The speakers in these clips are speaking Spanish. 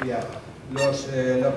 decía, los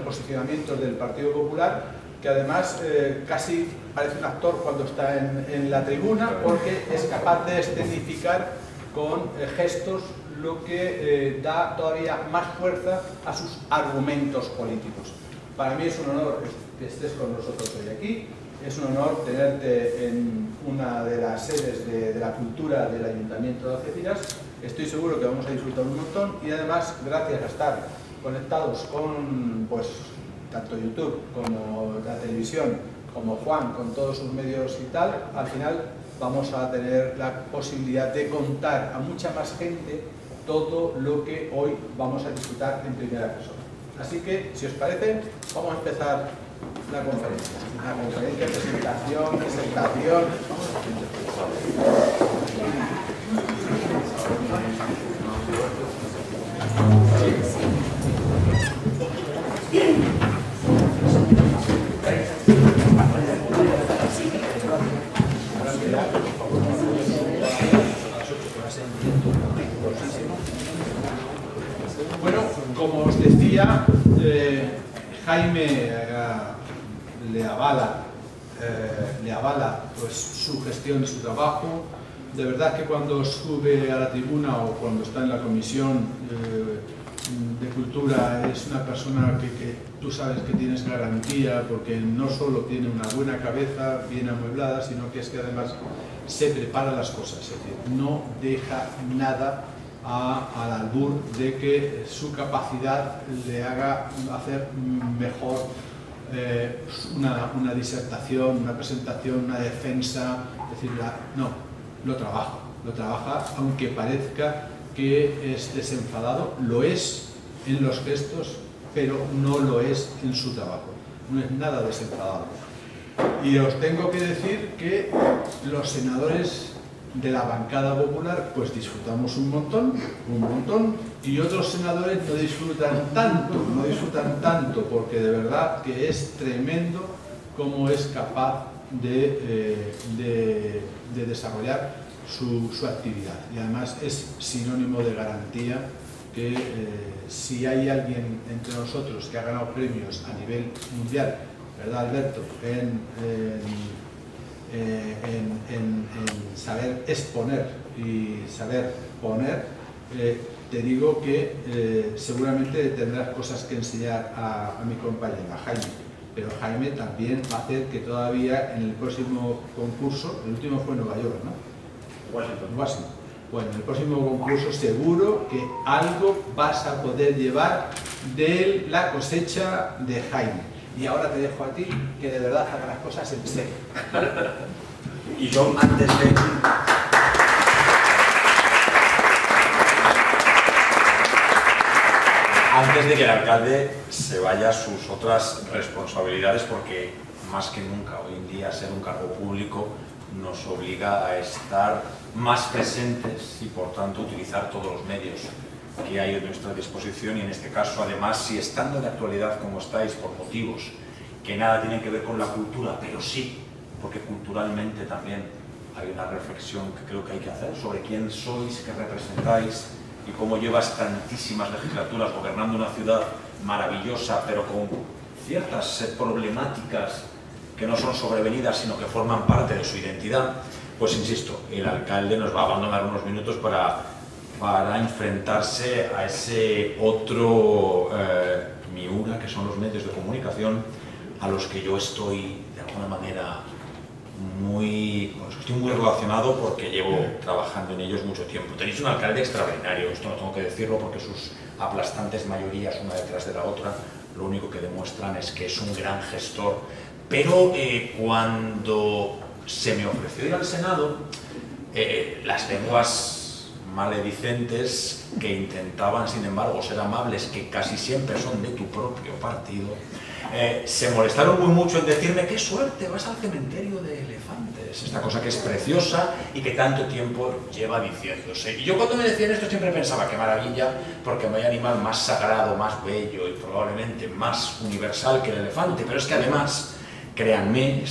posicionamientos del Partido Popular, que además casi parece un actor cuando está en la tribuna, porque es capaz de escenificar con gestos lo que da todavía más fuerza a sus argumentos políticos. Para mí es un honor que estés con nosotros hoy aquí, es un honor tenerte en una de las sedes de la cultura del Ayuntamiento de Algeciras. Estoy seguro que vamos a disfrutar un montón y además, gracias a estar conectados con tanto YouTube como la televisión, como Juan, con todos sus medios y tal, al final vamos a tener la posibilidad de contar a mucha más gente todo lo que hoy vamos a disfrutar en primera persona. Así que, si os parece, vamos a empezar la conferencia. La conferencia, presentación. Bueno, como os decía, Jaime le avala pues, su gestión y su trabajo. De verdad que cuando sube a la tribuna o cuando está en la comisión de cultura es una persona que tú sabes que tienes garantía, porque no solo tiene una buena cabeza bien amueblada, sino que es que además se prepara las cosas, es decir, no deja nada al albur de que su capacidad le haga hacer mejor una disertación, una presentación, una defensa, es decir, no, lo trabaja, aunque parezca que es desenfadado, lo es en los gestos, pero no lo es en su trabajo, no es nada desenfadado. Y os tengo que decir que los senadores de la bancada popular pues disfrutamos un montón, y otros senadores no disfrutan tanto, porque de verdad que es tremendo cómo es capaz de desarrollar su actividad, y además es sinónimo de garantía que si hay alguien entre nosotros que ha ganado premios a nivel mundial, ¿verdad, Alberto?, en saber exponer y saber poner, te digo que seguramente tendrás cosas que enseñar a mi compañera Jaime, pero Jaime también va a hacer que todavía en el próximo concurso, el último fue en Nueva York, ¿no? Washington. Bueno, en el próximo concurso seguro que algo vas a poder llevar de la cosecha de Jaime. Y ahora te dejo a ti, que de verdad haga las cosas en serio. Y yo, antes de que el alcalde se vaya a sus otras responsabilidades, porque más que nunca hoy en día ser un cargo público nos obliga a estar más presentes y por tanto utilizar todos los medios que hay a nuestra disposición, y en este caso además, si estando de actualidad como estáis por motivos que nada tienen que ver con la cultura, pero sí porque culturalmente también hay una reflexión que creo que hay que hacer sobre quién sois, qué representáis y cómo llevas tantísimas legislaturas gobernando una ciudad maravillosa, pero con ciertas problemáticas que no son sobrevenidas, sino que forman parte de su identidad. Pues insisto, el alcalde nos va a abandonar unos minutos para enfrentarse a ese otro miura, que son los medios de comunicación, a los que yo estoy de alguna manera estoy muy relacionado, porque llevo trabajando en ellos mucho tiempo. Tenéis un alcalde extraordinario, esto no tengo que decirlo, porque sus aplastantes mayorías, una detrás de la otra, lo único que demuestran es que es un gran gestor. Pero cuando se me ofreció ir al Senado, las lenguas maledicentes que intentaban, sin embargo, ser amables, que casi siempre son de tu propio partido, se molestaron muy mucho en decirme: qué suerte, vas al cementerio de elefantes, esta cosa que es preciosa y que tanto tiempo lleva diciéndose. Y yo, cuando me decían esto, siempre pensaba: qué maravilla, porque no hay animal más sagrado, más bello y probablemente más universal que el elefante. Pero es que además, créanme,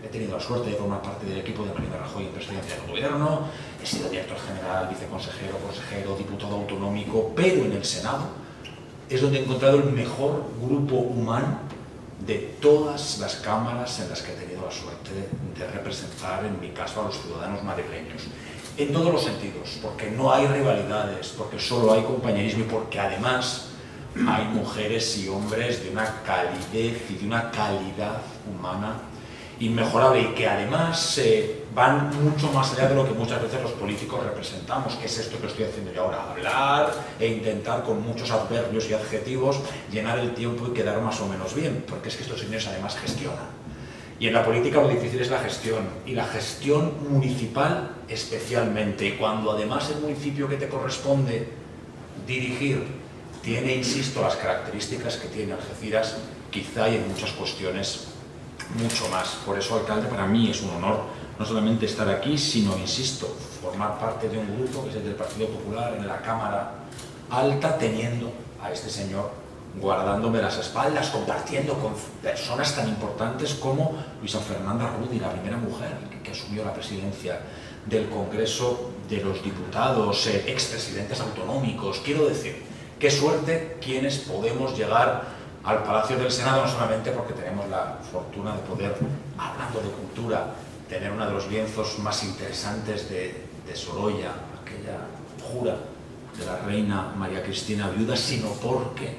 he tenido la suerte de formar parte del equipo de Mariano Rajoy en presidencia del gobierno, he sido director general, viceconsejero, consejero, diputado autonómico, pero en el Senado es donde he encontrado el mejor grupo humano de todas las cámaras en las que he tenido la suerte de representar, en mi caso, a los ciudadanos madrileños. En todos los sentidos, porque no hay rivalidades, porque solo hay compañerismo y porque además hay mujeres y hombres de una calidez y de una calidad humana inmejorable y que además van mucho más allá de lo que muchas veces los políticos representamos, que es esto que estoy haciendo yo ahora, hablar e intentar con muchos adverbios y adjetivos llenar el tiempo y quedar más o menos bien, porque es que estos señores además gestionan. Y en la política lo difícil es la gestión, y la gestión municipal especialmente, cuando además el municipio que te corresponde dirigir tiene, insisto, las características que tiene Algeciras, quizá y en muchas cuestiones mucho más. Por eso, alcalde, para mí es un honor no solamente estar aquí, sino, insisto, formar parte de un grupo que es el del Partido Popular en la Cámara Alta, teniendo a este señor guardándome las espaldas, compartiendo con personas tan importantes como Luisa Fernanda Rudi, la primera mujer que asumió la presidencia del Congreso de los Diputados, expresidentes autonómicos. Quiero decir, qué suerte quienes podemos llegar al Palacio del Senado, no solamente porque tenemos la fortuna de poder, hablando de cultura, tener uno de los lienzos más interesantes de Sorolla, aquella jura de la reina María Cristina viuda, sino porque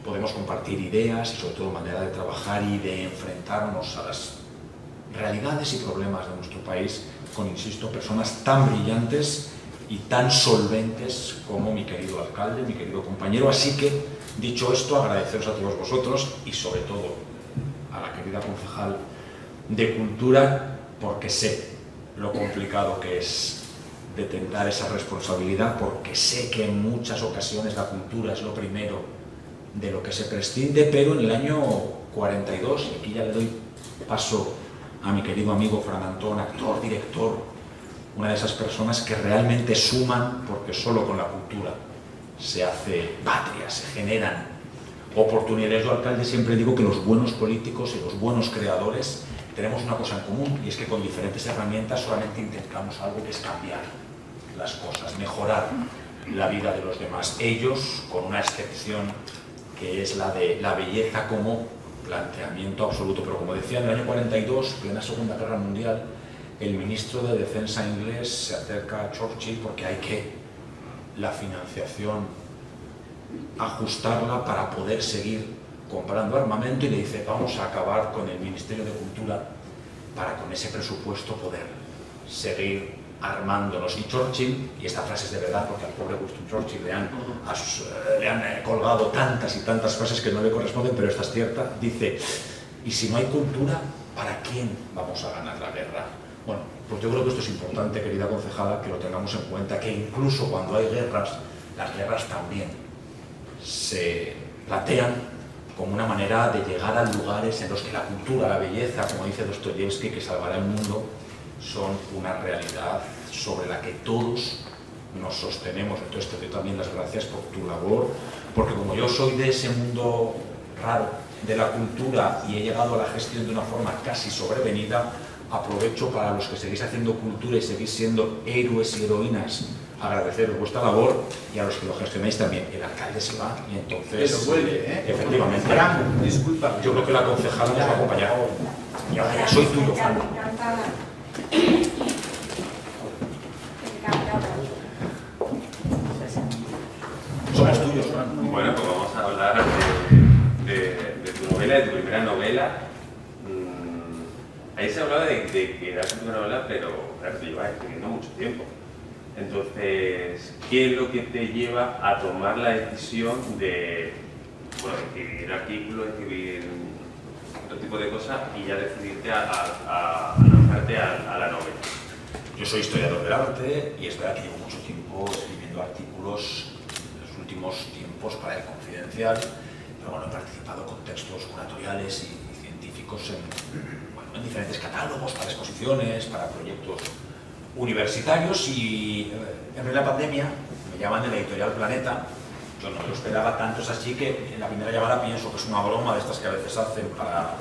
podemos compartir ideas y sobre todo manera de trabajar y de enfrentarnos a las realidades y problemas de nuestro país con, insisto, personas tan brillantes y tan solventes como mi querido alcalde, mi querido compañero. Así que, dicho esto, agradeceros a todos vosotros y sobre todo a la querida concejal de Cultura, porque sé lo complicado que es detentar esa responsabilidad, porque sé que en muchas ocasiones la cultura es lo primero de lo que se prescinde, pero en el año 42, y aquí ya le doy paso a mi querido amigo Fran Antón, actor, director, una de esas personas que realmente suman, porque solo con la cultura se hace patria, se generan oportunidades. Yo, alcalde, siempre digo que los buenos políticos y los buenos creadores tenemos una cosa en común, y es que con diferentes herramientas solamente intentamos algo, que es cambiar las cosas, mejorar la vida de los demás. Ellos, con una excepción que es la de la belleza como planteamiento absoluto. Pero como decía, en el año 42, plena Segunda Guerra Mundial, el ministro de Defensa inglés se acerca a Churchill porque hay que la financiación ajustarla para poder seguir comprando armamento, y le dice: vamos a acabar con el Ministerio de Cultura para con ese presupuesto poder seguir armándonos. Y Churchill, y esta frase es de verdad porque al pobre Winston Churchill le han colgado tantas y tantas frases que no le corresponden, pero esta es cierta, dice: y si no hay cultura, ¿para quién vamos a ganar la guerra? Bueno, pues yo creo que esto es importante, querida concejala, que lo tengamos en cuenta, que incluso cuando hay guerras, las guerras también se plantean como una manera de llegar a lugares en los que la cultura, la belleza, como dice Dostoyevsky, que salvará el mundo, son una realidad sobre la que todos nos sostenemos. Entonces te doy también las gracias por tu labor, porque como yo soy de ese mundo raro de la cultura y he llegado a la gestión de una forma casi sobrevenida, aprovecho para los que seguís haciendo cultura y seguís siendo héroes y heroínas, agradeceros vuestra labor, y a los que lo gestionáis también. El alcalde se va y entonces... Pero vuelve, efectivamente. Fran, disculpa. Yo creo que la concejala nos va a acompañar. Y ahora ya soy tuyo, Fran. Somos tuyos, Fran. Bueno, pues vamos a hablar de tu novela, de tu primera novela. Ahí se hablaba de que era tu primera novela, pero claro, te llevas escribiendo mucho tiempo. Entonces, ¿qué es lo que te lleva a tomar la decisión de, bueno, escribir artículos, escribir otro tipo de cosas y ya decidirte a lanzarte a la novela? Yo soy historiador del arte y es verdad que llevo mucho tiempo escribiendo artículos en los últimos tiempos para El Confidencial, pero bueno, he participado con textos curatoriales y científicos en diferentes catálogos, para exposiciones, para proyectos universitarios, y en la pandemia me llaman de la editorial Planeta. Yo no lo esperaba tanto, es así que en la primera llamada pienso que es una broma de estas que a veces hacen para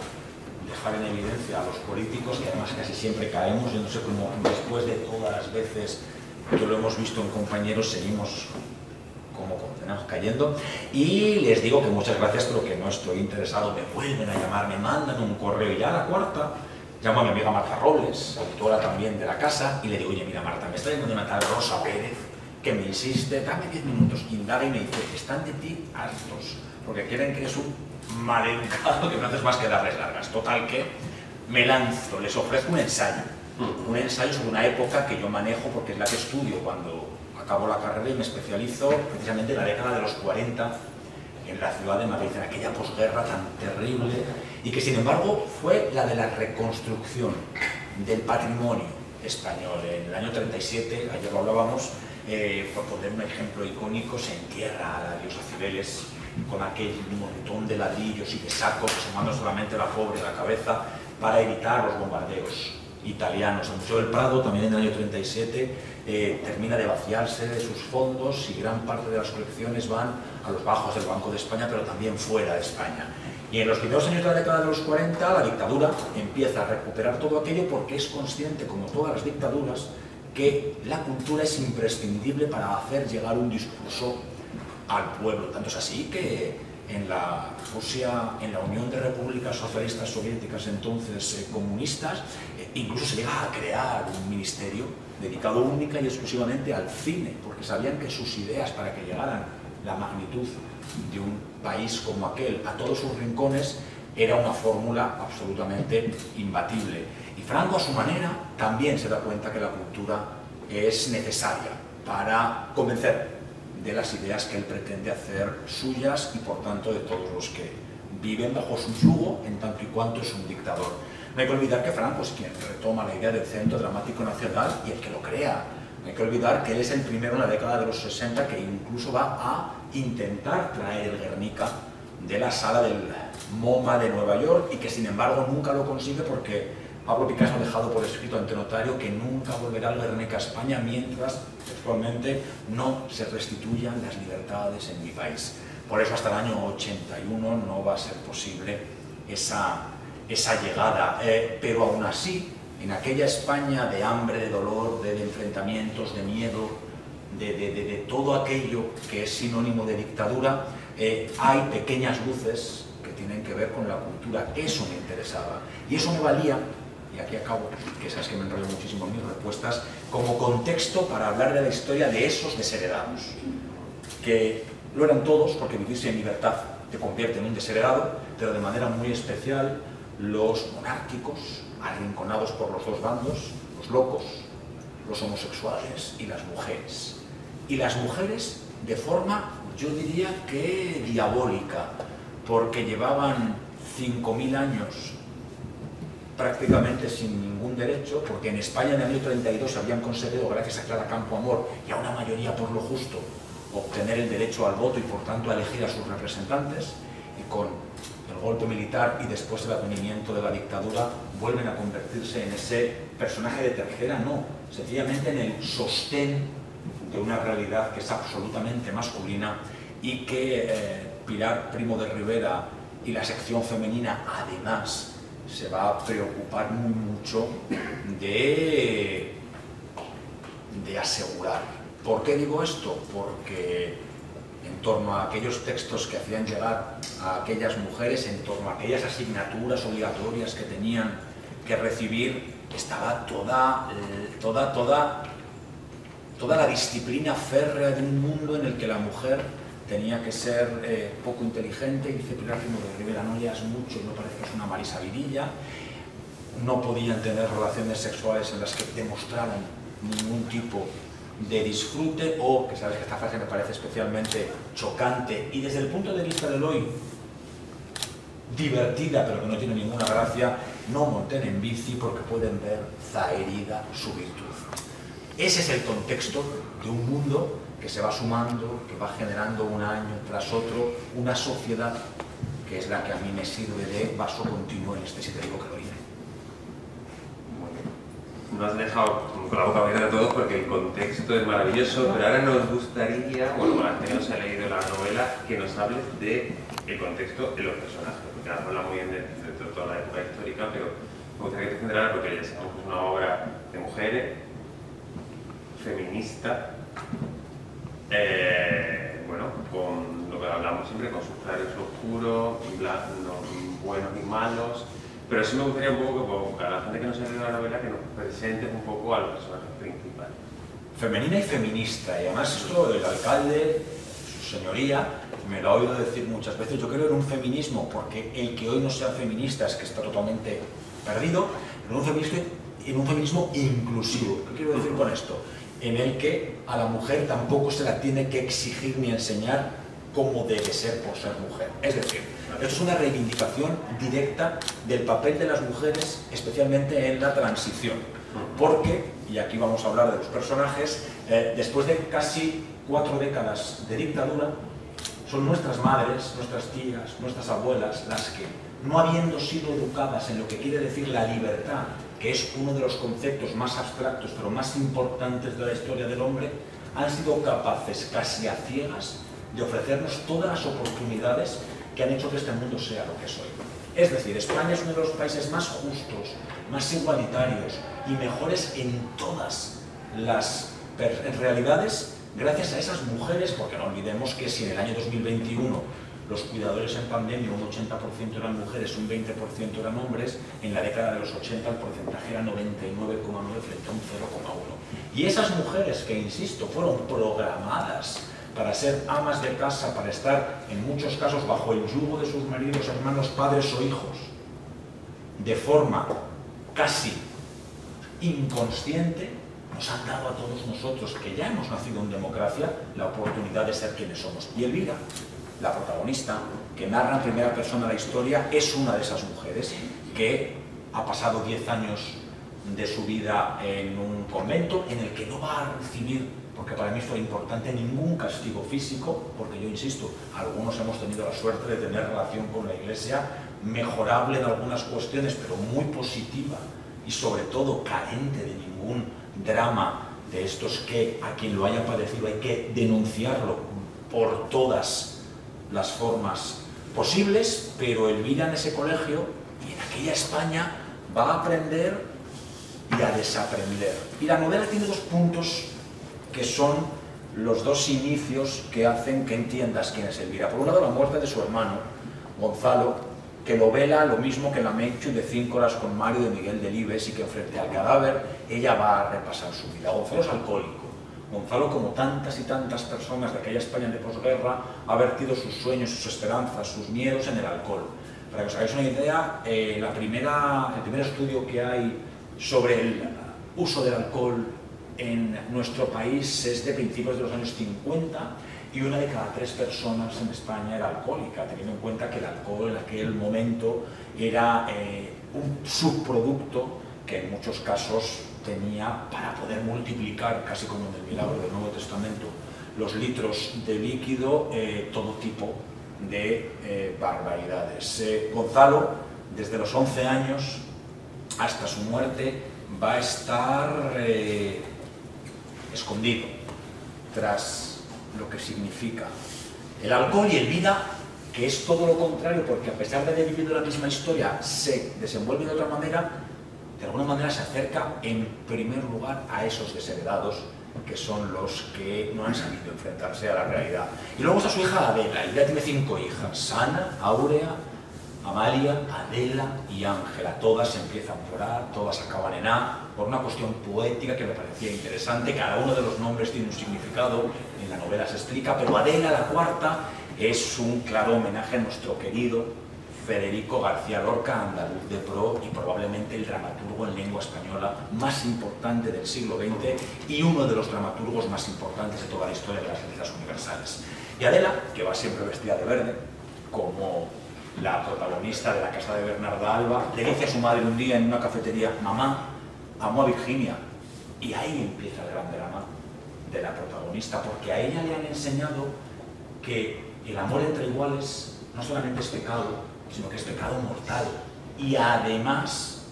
dejar en evidencia a los políticos, y además casi siempre caemos. Yo no sé cómo después de todas las veces que lo hemos visto en compañeros seguimos como condenamos cayendo, y les digo que muchas gracias, pero que no estoy interesado. Me vuelven a llamar, me mandan un correo, y ya a la cuarta llamo a mi amiga Marta Robles, autora también de La Casa, y le digo, oye, mira Marta, me está llamando una tal Rosa Pérez, que me insiste, dame 10 minutos, indaga, y me dice, están de ti hartos, porque quieren que eres un maleducado que no haces más que darles largas. Total que me lanzo, les ofrezco un ensayo sobre una época que yo manejo porque es la que estudio cuando acabo la carrera, y me especializo precisamente en la década de los 40 en la ciudad de Madrid, en aquella posguerra tan terrible, y que sin embargo fue la de la reconstrucción del patrimonio español. En el año 37, ayer lo hablábamos, por poner un ejemplo icónico, se entierra a la diosa Cibeles con aquel montón de ladrillos y de sacos, asomando solamente la pobre la cabeza para evitar los bombardeos italianos. El Museo del Prado, también en el año 37, termina de vaciarse de sus fondos, y gran parte de las colecciones van a los bajos del Banco de España, pero también fuera de España. Y en los primeros años de la década de los 40, la dictadura empieza a recuperar todo aquello, porque es consciente, como todas las dictaduras, que la cultura es imprescindible para hacer llegar un discurso al pueblo. Tanto es así que en la Rusia, en la Unión de Repúblicas Socialistas Soviéticas, entonces comunistas, incluso se llega a crear un ministerio dedicado única y exclusivamente al cine, porque sabían que sus ideas, para que llegaran la magnitud de un país como aquel a todos sus rincones, era una fórmula absolutamente imbatible. Y Franco, a su manera, también se da cuenta que la cultura es necesaria para convencer de las ideas que él pretende hacer suyas, y por tanto de todos los que viven bajo su yugo, en tanto y cuanto es un dictador. No hay que olvidar que Franco es quien retoma la idea del Centro Dramático Nacional, y el que lo crea. No hay que olvidar que él es el primero en la década de los 60 que incluso va a intentar traer el Guernica de la sala del MoMA de Nueva York, y que sin embargo nunca lo consigue, porque Pablo Picasso ha dejado por escrito ante notario que nunca volverá el Guernica a España mientras textualmente no se restituyan las libertades en mi país. Por eso hasta el año 81 no va a ser posible esa llegada, pero aún así, en aquella España de hambre, de dolor, de enfrentamientos, de miedo, de todo aquello que es sinónimo de dictadura, hay pequeñas luces que tienen que ver con la cultura. Eso me interesaba, y eso me valía, y aquí acabo, que sabes que me enrollo muchísimo en mis respuestas, como contexto para hablar de la historia de esos desheredados, que lo eran todos, porque vivirse en libertad te convierte en un desheredado, pero de manera muy especial los monárquicos, arrinconados por los dos bandos, los locos, los homosexuales y las mujeres. Y las mujeres de forma, yo diría que diabólica, porque llevaban 5.000 años prácticamente sin ningún derecho, porque en España en el año 32 habían conseguido, gracias a Clara Campoamor y a una mayoría por lo justo, obtener el derecho al voto y por tanto a elegir a sus representantes, y con el golpe militar y después el advenimiento de la dictadura vuelven a convertirse en ese personaje de tercera, no, sencillamente en el sostén de una realidad que es absolutamente masculina, y que Pilar Primo de Rivera y la sección femenina además se va a preocupar muy mucho de asegurar. ¿Por qué digo esto? Porque en torno a aquellos textos que hacían llegar a aquellas mujeres, en torno a aquellas asignaturas obligatorias que tenían que recibir, estaba toda la disciplina férrea de un mundo en el que la mujer tenía que ser poco inteligente. Y dice Pilar Primo de Rivera, no leas mucho, no parezcas una Marisa Virilla. No podían tener relaciones sexuales en las que demostraran ningún tipo de disfrute, o, que sabes que esta frase me parece especialmente chocante y desde el punto de vista del hoy divertida, pero que no tiene ninguna gracia, no monten en bici porque pueden ver zaherida su virtud. Ese es el contexto de un mundo que se va sumando, que va generando un año tras otro una sociedad que es la que a mí me sirve de vaso continuo en este, si te digo que lo iré. Nos has dejado con la boca abierta a todos porque el contexto es maravilloso, pero ahora nos gustaría, bueno, para que no se ha leído la novela, que nos hables del contexto de los personajes, porque has hablado muy bien de toda la época histórica, pero me gustaría que te centraras, porque ya sabemos que es una obra de mujeres, feminista, bueno, bueno, con lo que hablamos siempre, con sus claros oscuros, buenos y malos, pero sí me gustaría un poco que a la gente que no se ha leído la novela que nos presentes un poco a los personajes principales. Femenina y feminista, y además esto el alcalde, su señoría, me lo ha oído decir muchas veces. Yo creo en un feminismo, porque el que hoy no sea feminista es que está totalmente perdido, en un feminismo inclusivo. ¿Qué quiero decir con esto? En el que a la mujer tampoco se la tiene que exigir ni enseñar cómo debe ser por ser mujer. Es decir, esto es una reivindicación directa del papel de las mujeres, especialmente en la transición. Porque, y aquí vamos a hablar de los personajes, después de casi 4 décadas de dictadura, son nuestras madres, nuestras tías, nuestras abuelas las que, no habiendo sido educadas en lo que quiere decir la libertad, que es uno de los conceptos más abstractos pero más importantes de la historia del hombre, han sido capaces, casi a ciegas, de ofrecernos todas las oportunidades que han hecho que este mundo sea lo que es hoy. Es decir, España es uno de los países más justos, más igualitarios y mejores en todas las realidades gracias a esas mujeres, porque no olvidemos que si en el año 2021 los cuidadores en pandemia un 80% eran mujeres, un 20% eran hombres, en la década de los 80 el porcentaje era 99,9 frente a un 0,1. Y esas mujeres que, insisto, fueron programadas para ser amas de casa, para estar en muchos casos bajo el yugo de sus maridos, hermanos, padres o hijos, de forma casi inconsciente, nos han dado a todos nosotros, que ya hemos nacido en democracia, la oportunidad de ser quienes somos. Y Elvira, la protagonista, que narra en primera persona la historia, es una de esas mujeres que ha pasado 10 años de su vida en un convento en el que no va a recibir, porque para mí fue importante, ningún castigo físico, porque yo insisto, algunos hemos tenido la suerte de tener relación con la Iglesia mejorable en algunas cuestiones, pero muy positiva y sobre todo carente de ningún drama de estos que a quien lo haya padecido hay que denunciarlo por todas las formas posibles, pero Elvira en ese colegio y en aquella España va a aprender y a desaprender. Y la novela tiene 2 puntos que son los 2 inicios que hacen que entiendas quién es Elvira. Por un lado, la muerte de su hermano, Gonzalo, que lo vela lo mismo que la Menchu de 5 horas con Mario de Miguel Delibes, y que frente al cadáver ella va a repasar su vida. Gonzalo es alcohólico. Gonzalo, como tantas y tantas personas de aquella España de posguerra, ha vertido sus sueños, sus esperanzas, sus miedos en el alcohol. Para que os hagáis una idea, el primer estudio que hay sobre el uso del alcohol en nuestro país es de principios de los años 50, y 1 de cada 3 personas en España era alcohólica, teniendo en cuenta que el alcohol en aquel momento era un subproducto que en muchos casos tenía para poder multiplicar, casi como en el milagro del Nuevo Testamento, los litros de líquido, todo tipo de barbaridades. Gonzalo, desde los 11 años hasta su muerte, va a estar escondido tras lo que significa el alcohol, y Elvira, que es todo lo contrario, porque a pesar de haber vivido la misma historia, se desenvuelve de otra manera, de alguna manera se acerca en primer lugar a esos desheredados, que son los que no han sabido enfrentarse a la realidad. Y luego está su hija Adela. Elvira tiene 5 hijas: Ana, Áurea, Amalia, Adela y Ángela. Todas empiezan por A, todas acaban en A, por una cuestión poética que me parecía interesante. Cada uno de los nombres tiene un significado, en la novela se explica, pero Adela, la cuarta, es un claro homenaje a nuestro querido Federico García Lorca, andaluz de pro y probablemente el dramaturgo en lengua española más importante del siglo XX y uno de los dramaturgos más importantes de toda la historia de las letras universales. Y Adela, que va siempre vestida de verde, como la protagonista de La casa de Bernarda Alba, le dice a su madre un día en una cafetería: mamá, amo a Virginia. Y ahí empieza el gran drama de la protagonista, porque a ella le han enseñado que el amor entre iguales no solamente es pecado, sino que es pecado mortal, y además,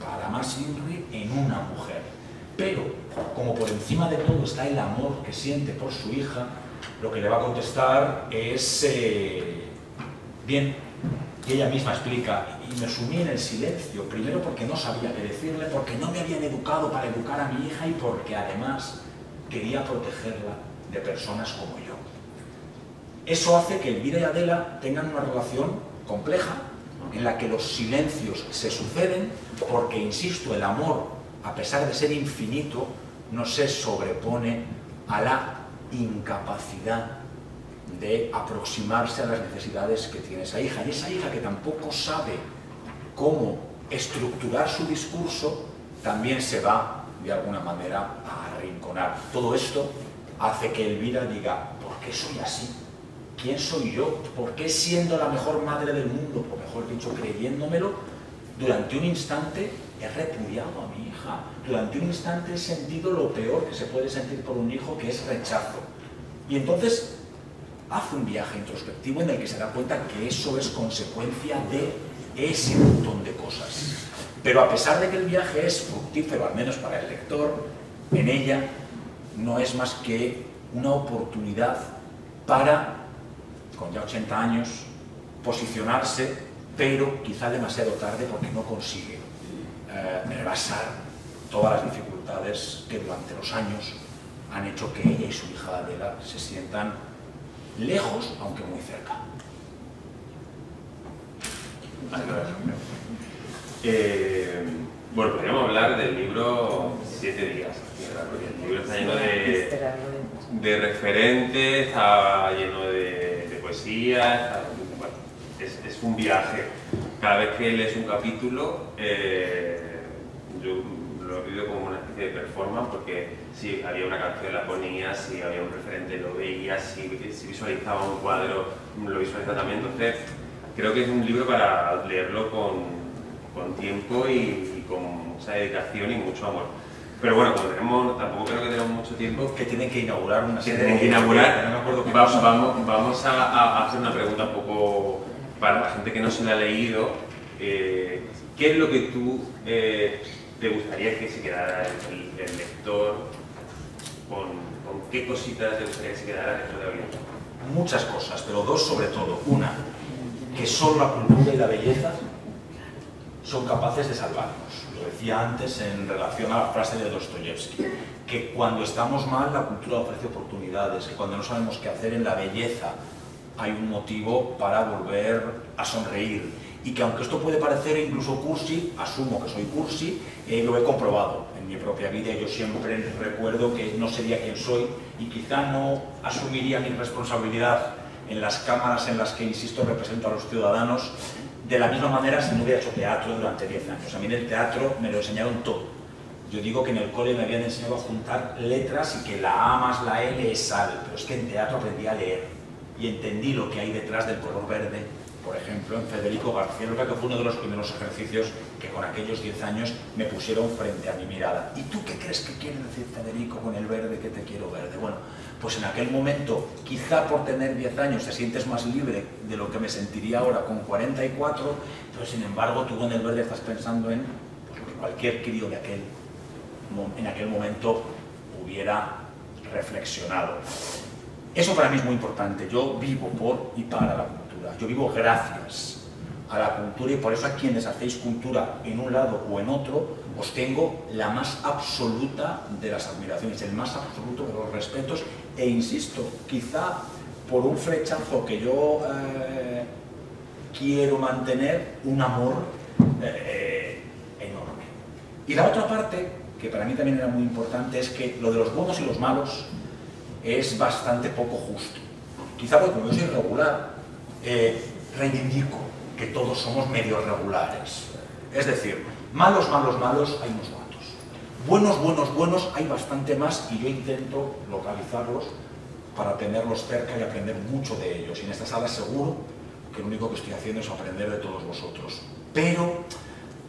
para más Inri, en una mujer. Pero, como por encima de todo está el amor que siente por su hija, lo que le va a contestar es bien, y ella misma explica: y me sumí en el silencio, primero porque no sabía qué decirle, porque no me habían educado para educar a mi hija y porque además quería protegerla de personas como yo. Eso hace que Elvira y Adela tengan una relación compleja, en la que los silencios se suceden, porque, insisto, el amor, a pesar de ser infinito, no se sobrepone a la incapacidad de aproximarse a las necesidades que tiene esa hija. Y esa hija, que tampoco sabe cómo estructurar su discurso, también se va, de alguna manera, a arrinconar. Todo esto hace que Elvira diga: ¿por qué soy así? ¿Quién soy yo? ¿Por qué, siendo la mejor madre del mundo, o mejor dicho, creyéndomelo, durante un instante he repudiado a mi hija? Durante un instante he sentido lo peor que se puede sentir por un hijo, que es rechazo. Y entonces hace un viaje introspectivo en el que se da cuenta que eso es consecuencia de ese montón de cosas. Pero a pesar de que el viaje es fructífero, al menos para el lector, en ella no es más que una oportunidad para, con ya 80 años, posicionarse, pero quizá demasiado tarde, porque no consigue rebasar todas las dificultades que durante los años han hecho que ella y su hija Adela se sientan lejos, aunque muy cerca. Bueno, podríamos hablar del libro 7 días, porque el libro está lleno de referentes, está lleno de poesía, bueno, es un viaje. Cada vez que lees un capítulo, yo lo he vivido como una especie de performance, porque si había una canción la ponía, si había un referente lo veía, si visualizaba un cuadro lo visualizaba también. Entonces creo que es un libro para leerlo con tiempo y con mucha dedicación y mucho amor. Pero bueno, como tampoco creo que tenemos mucho tiempo. Que tienen que inaugurar una serie. Tienen que inaugurar. No me acuerdo qué vamos a hacer una pregunta un poco para la gente que no se la ha leído. ¿Qué es lo que tú te gustaría que se quedara el lector? ¿Con qué cositas te gustaría que se quedara el lector de hoy? Muchas cosas, pero dos sobre todo. Una, que solo la cultura y la belleza son capaces de salvarnos. Lo decía antes en relación a la frase de Dostoyevsky, que cuando estamos mal la cultura ofrece oportunidades, que cuando no sabemos qué hacer, en la belleza hay un motivo para volver a sonreír, y que aunque esto puede parecer incluso cursi, asumo que soy cursi, lo he comprobado en mi propia vida. Yo siempre recuerdo que no sería quien soy y quizá no asumiría mi responsabilidad en las cámaras en las que, insisto, represento a los ciudadanos de la misma manera si no hubiera hecho teatro durante 10 años. A mí en el teatro me lo enseñaron todo. Yo digo que en el cole me habían enseñado a juntar letras y que la A más la L es sal, pero es que en teatro aprendí a leer y entendí lo que hay detrás del color verde, por ejemplo, en Federico García Lorca, que fue uno de los primeros ejercicios que con aquellos 10 años me pusieron frente a mi mirada. ¿Y tú qué crees que quiere decir Federico con el verde, que te quiero verde? Bueno, pues en aquel momento, quizá por tener 10 años te sientes más libre de lo que me sentiría ahora con 44, pero sin embargo tú en el verde estás pensando en pues, lo que cualquier crío de en aquel momento hubiera reflexionado. Eso para mí es muy importante. Yo vivo por y para la cultura. Yo vivo gracias a la cultura, y por eso a quienes hacéis cultura en un lado o en otro os tengo la más absoluta de las admiraciones, el más absoluto de los respetos, e insisto, quizá por un flechazo que yo quiero mantener, un amor enorme. Y la otra parte, que para mí también era muy importante, es que lo de los buenos y los malos es bastante poco justo. Quizá porque como yo soy regular, reivindico que todos somos medio regulares. Es decir, malos, malos, malos hay unos cuantos. Buenos, buenos, buenos hay bastante más, y yo intento localizarlos para tenerlos cerca y aprender mucho de ellos. Y en esta sala seguro que lo único que estoy haciendo es aprender de todos vosotros. Pero,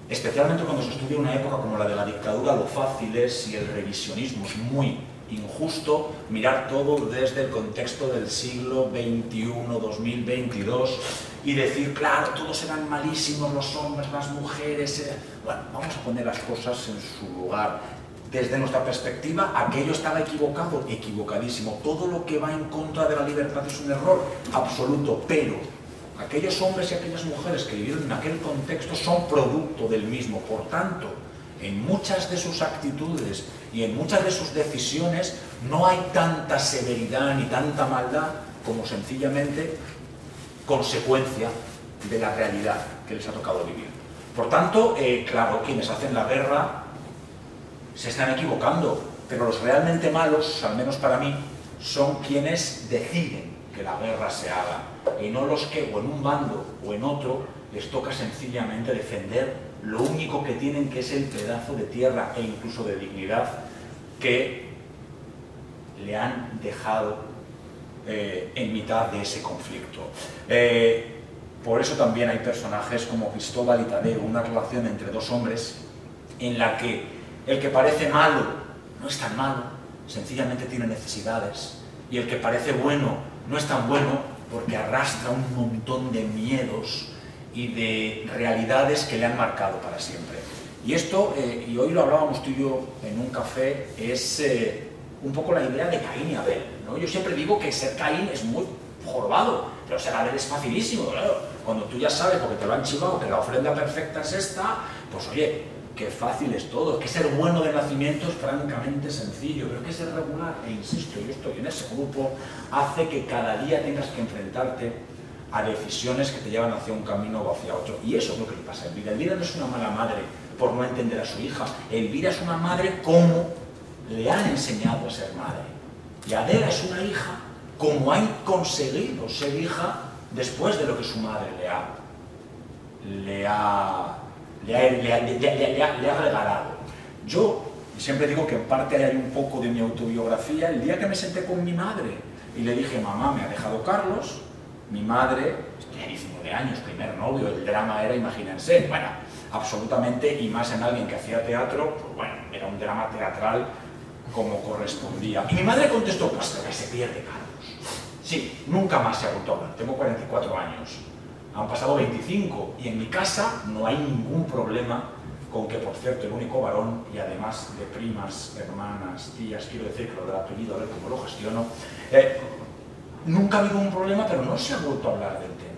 especialmente cuando se estudia una época como la de la dictadura, lo fácil es, y el revisionismo es muy injusto, mirar todo desde el contexto del siglo XXI, 2022, y decir, claro, todos eran malísimos, los hombres, las mujeres. Bueno, vamos a poner las cosas en su lugar. Desde nuestra perspectiva, aquello estaba equivocado, equivocadísimo. Todo lo que va en contra de la libertad es un error absoluto, pero aquellos hombres y aquellas mujeres que vivieron en aquel contexto son producto del mismo. Por tanto, en muchas de sus actitudes y en muchas de sus decisiones no hay tanta severidad ni tanta maldad como sencillamente consecuencia de la realidad que les ha tocado vivir. Por tanto, claro, quienes hacen la guerra se están equivocando, pero los realmente malos, al menos para mí, son quienes deciden que la guerra se haga, y no los que, o en un bando o en otro, les toca sencillamente defender lo único que tienen, que es el pedazo de tierra e incluso de dignidad que le han dejado en mitad de ese conflicto. Por eso también hay personajes como Cristóbal y Tadeo, una relación entre dos hombres en la que el que parece malo no es tan malo, sencillamente tiene necesidades, y el que parece bueno no es tan bueno porque arrastra un montón de miedos y de realidades que le han marcado para siempre. Y esto, y hoy lo hablábamos tú y yo en un café, es un poco la idea de Caín y Abel, ¿no? Yo siempre digo que ser Caín es muy jorobado, pero ser Abel es facilísimo, claro. Cuando tú ya sabes, porque te lo han chivado, que la ofrenda perfecta es esta, pues oye, qué fácil es todo. Que ser bueno de nacimiento es francamente sencillo, pero que ser regular, e insisto, yo estoy en ese grupo, hace que cada día tengas que enfrentarte a decisiones que te llevan hacia un camino o hacia otro. Y eso es lo que le pasa a Elvira. Elvira no es una mala madre por no entender a su hija. Elvira es una madre como le han enseñado a ser madre. Y Adela es una hija como ha conseguido ser hija después de lo que su madre le ha regalado. Yo siempre digo que en parte hay un poco de mi autobiografía. El día que me senté con mi madre y le dije, mamá, me ha dejado Carlos, mi madre, tenía 19 años, primer novio, el drama era, imagínense, bueno, absolutamente, y más en alguien que hacía teatro, pues bueno, era un drama teatral como correspondía. Y mi madre contestó, pues que se pierde Carlos. Sí, nunca más se ha vuelto a hablar, tengo 44 años. Han pasado 25 y en mi casa no hay ningún problema con que, por cierto, el único varón, y además de primas, hermanas, tías, quiero decir que lo del apellido, a ver cómo lo gestiono, nunca ha habido un problema, pero no se ha vuelto a hablar del tema.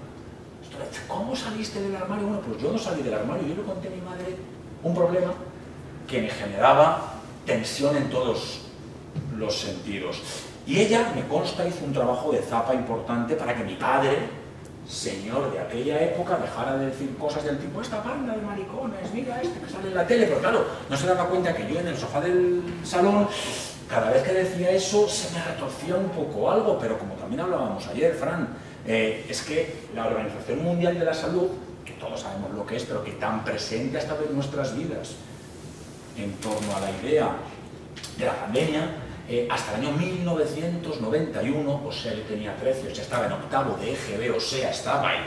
¿Cómo saliste del armario? Bueno, pues yo no salí del armario, yo le conté a mi madre un problema que me generaba tensión en todos los sentidos. Y ella, me consta, hizo un trabajo de zapa importante para que mi padre, señor de aquella época, dejara de decir cosas del tipo, esta banda de maricones, mira este que sale en la tele, pero claro, no se daba cuenta que yo en el sofá del salón, cada vez que decía eso, se me retorcía un poco algo, pero como también hablábamos ayer, Fran, es que la Organización Mundial de la Salud, que todos sabemos lo que es, pero que tan presente ha estado en nuestras vidas en torno a la idea de la pandemia, hasta el año 1991, o sea, yo tenía 13, o sea, estaba en octavo de EGB, o sea, estaba en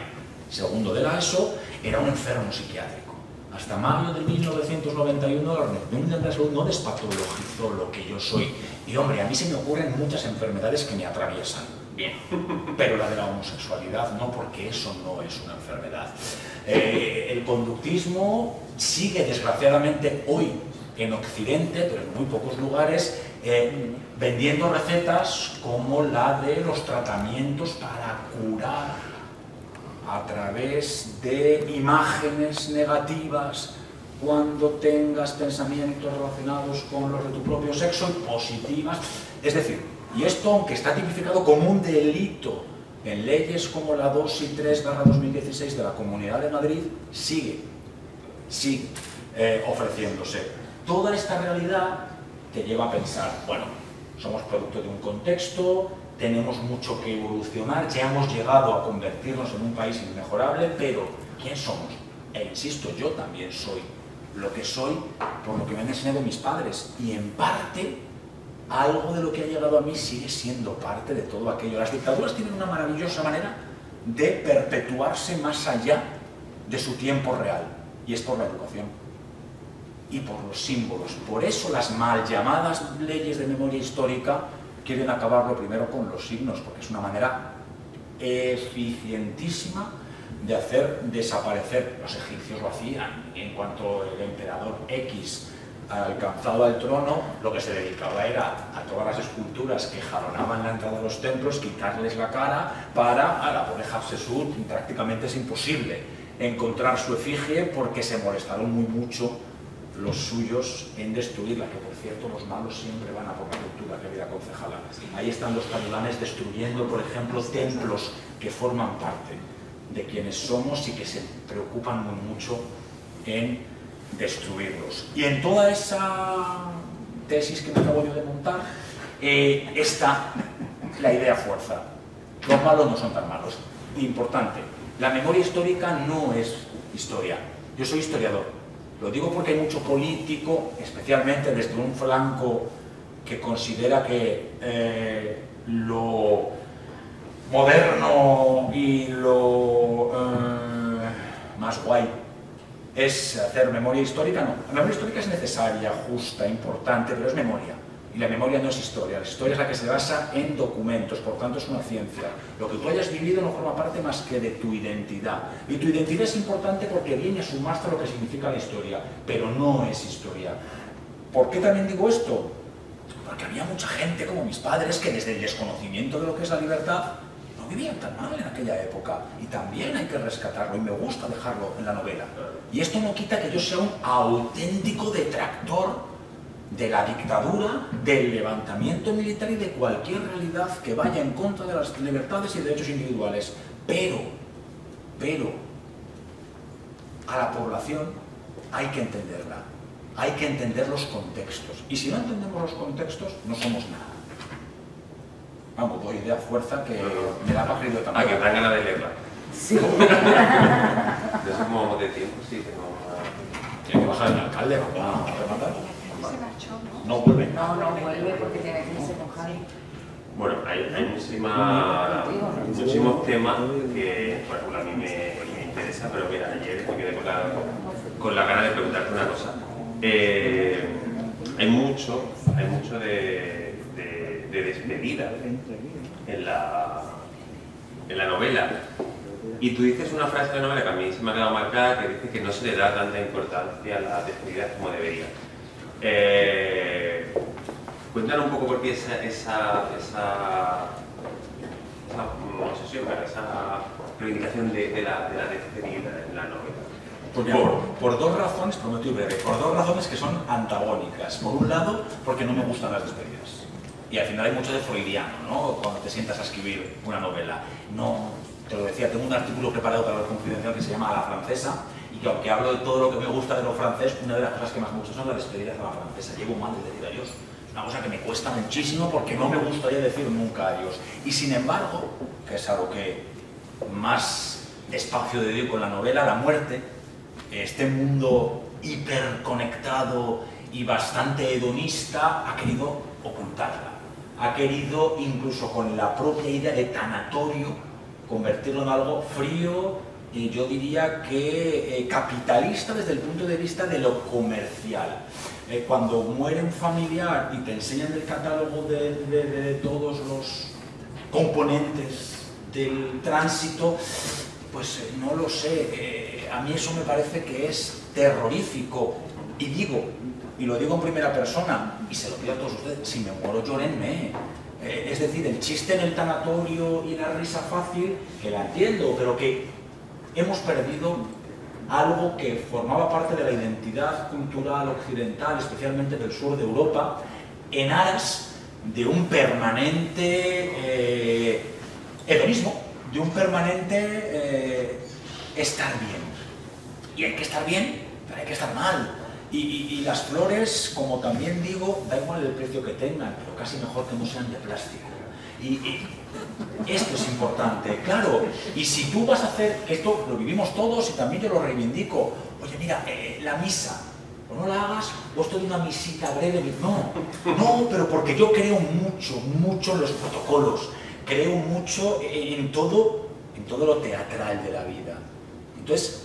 segundo de la ESO, era un enfermo psiquiátrico. Hasta mayo de 1991, la Organización Mundial de la Salud no despatologizó lo que yo soy. Y hombre, a mí se me ocurren muchas enfermedades que me atraviesan, bien, pero la de la homosexualidad no, porque eso no es una enfermedad. El conductismo sigue, desgraciadamente, hoy en Occidente, pero en muy pocos lugares, vendiendo recetas como la de los tratamientos para curar a través de imágenes negativas cuando tengas pensamientos relacionados con los de tu propio sexo y positivas. Es decir, y esto, aunque está tipificado como un delito en leyes como la 2 y 3/2016 de la Comunidad de Madrid, sigue ofreciéndose. Toda esta realidad te lleva a pensar, bueno, somos producto de un contexto, tenemos mucho que evolucionar, ya hemos llegado a convertirnos en un país inmejorable, pero ¿quién somos? E insisto, yo también soy lo que soy por lo que me han enseñado mis padres, y en parte algo de lo que ha llegado a mí sigue siendo parte de todo aquello. Las dictaduras tienen una maravillosa manera de perpetuarse más allá de su tiempo real, y es por la educación y por los símbolos. Por eso las mal llamadas leyes de memoria histórica quieren acabarlo primero con los signos, porque es una manera eficientísima de hacer desaparecer. Los egipcios lo hacían. En cuanto el emperador X alcanzado al trono, lo que se dedicaba era a todas las esculturas que jalonaban la entrada de los templos, quitarles la cara para, a la pobre Hatshepsut, prácticamente es imposible encontrar su efigie porque se molestaron mucho los suyos en destruirla, que por cierto los malos siempre van a por la cultura, querida concejala. Ahí están los talibanes destruyendo, por ejemplo, templos que forman parte de quienes somos y que se preocupan muy mucho en destruirlos. Y en toda esa tesis que me acabo yo de montar está la idea fuerza. Los malos no son tan malos. Importante, la memoria histórica no es historia. Yo soy historiador. Lo digo porque hay mucho político, especialmente desde un flanco que considera que lo moderno y lo más guay es hacer memoria histórica. No, la memoria histórica es necesaria, justa, importante, pero es memoria. Y la memoria no es historia. La historia es la que se basa en documentos, por tanto es una ciencia. Lo que tú hayas vivido no forma parte más que de tu identidad. Y tu identidad es importante porque viene a sumarse a lo que significa la historia, pero no es historia. ¿Por qué también digo esto? Porque había mucha gente, como mis padres, que desde el desconocimiento de lo que es la libertad, no vivían tan mal en aquella época. Y también hay que rescatarlo, y me gusta dejarlo en la novela. Y esto no quita que yo sea un auténtico detractor de la dictadura, del levantamiento militar y de cualquier realidad que vaya en contra de las libertades y derechos individuales. Pero, a la población hay que entenderla, hay que entender los contextos. Y si no entendemos los contextos, no somos nada. Vamos, doy idea fuerza que me da para escribir también. Que dan ganas de leerla. Sí. No sé cómo vamos de tiempo, sí, que no... Tiene que bajar el alcalde, ¿va a rematar? Se marchó, ¿no? No vuelve. No, no vuelve porque tiene que irse con Javi. Bueno, hay muchísimos temas que, por ejemplo, a mí me interesa, pero mira, ayer me quedé con la gana de preguntarte una cosa. Hay mucho de despedida en la novela. Y tú dices una frase de la novela que a mí se me ha quedado marcada, que dice que no se le da tanta importancia a las despedidas como debería. Cuéntanos un poco por qué esa obsesión, esa reivindicación de la despedida en la novela. Por dos razones, prometo ir breve, por dos razones que son antagónicas. Por un lado, porque no me gustan las despedidas. Y al final hay mucho de freudiano, ¿no? Cuando te sientas a escribir una novela. No, te lo decía, tengo un artículo preparado para la Confidencial que se llama A la francesa, y que aunque hablo de todo lo que me gusta de lo francés, una de las cosas que más me gusta son las despedidas a la francesa. Llevo mal de decir adiós. Es una cosa que me cuesta muchísimo porque no me gustaría decir nunca adiós. Y sin embargo, que es a lo que más espacio dedico en la novela, la muerte, este mundo hiperconectado y bastante hedonista, ha querido ocultarla. Ha querido, incluso con la propia idea de tanatorio, convertirlo en algo frío y yo diría que capitalista desde el punto de vista de lo comercial. Cuando muere un familiar y te enseñan el catálogo de todos los componentes del tránsito, pues no lo sé, a mí eso me parece que es terrorífico. Y digo, y lo digo en primera persona, y se lo pido a todos ustedes, si me muero llórenme. Es decir, el chiste en el tanatorio y la risa fácil, que la entiendo, pero que hemos perdido algo que formaba parte de la identidad cultural occidental, especialmente del sur de Europa, en aras de un permanente hedonismo, de un permanente estar bien. Y hay que estar bien, pero hay que estar mal. Y las flores, como también digo, da igual el precio que tengan, pero casi mejor que no sean de plástico. Y esto es importante, claro. Y si tú vas a hacer, esto lo vivimos todos y también yo lo reivindico, oye mira, la misa, o no la hagas, o esto de una misita breve, no, pero porque yo creo mucho en los protocolos, creo mucho en todo lo teatral de la vida. Entonces,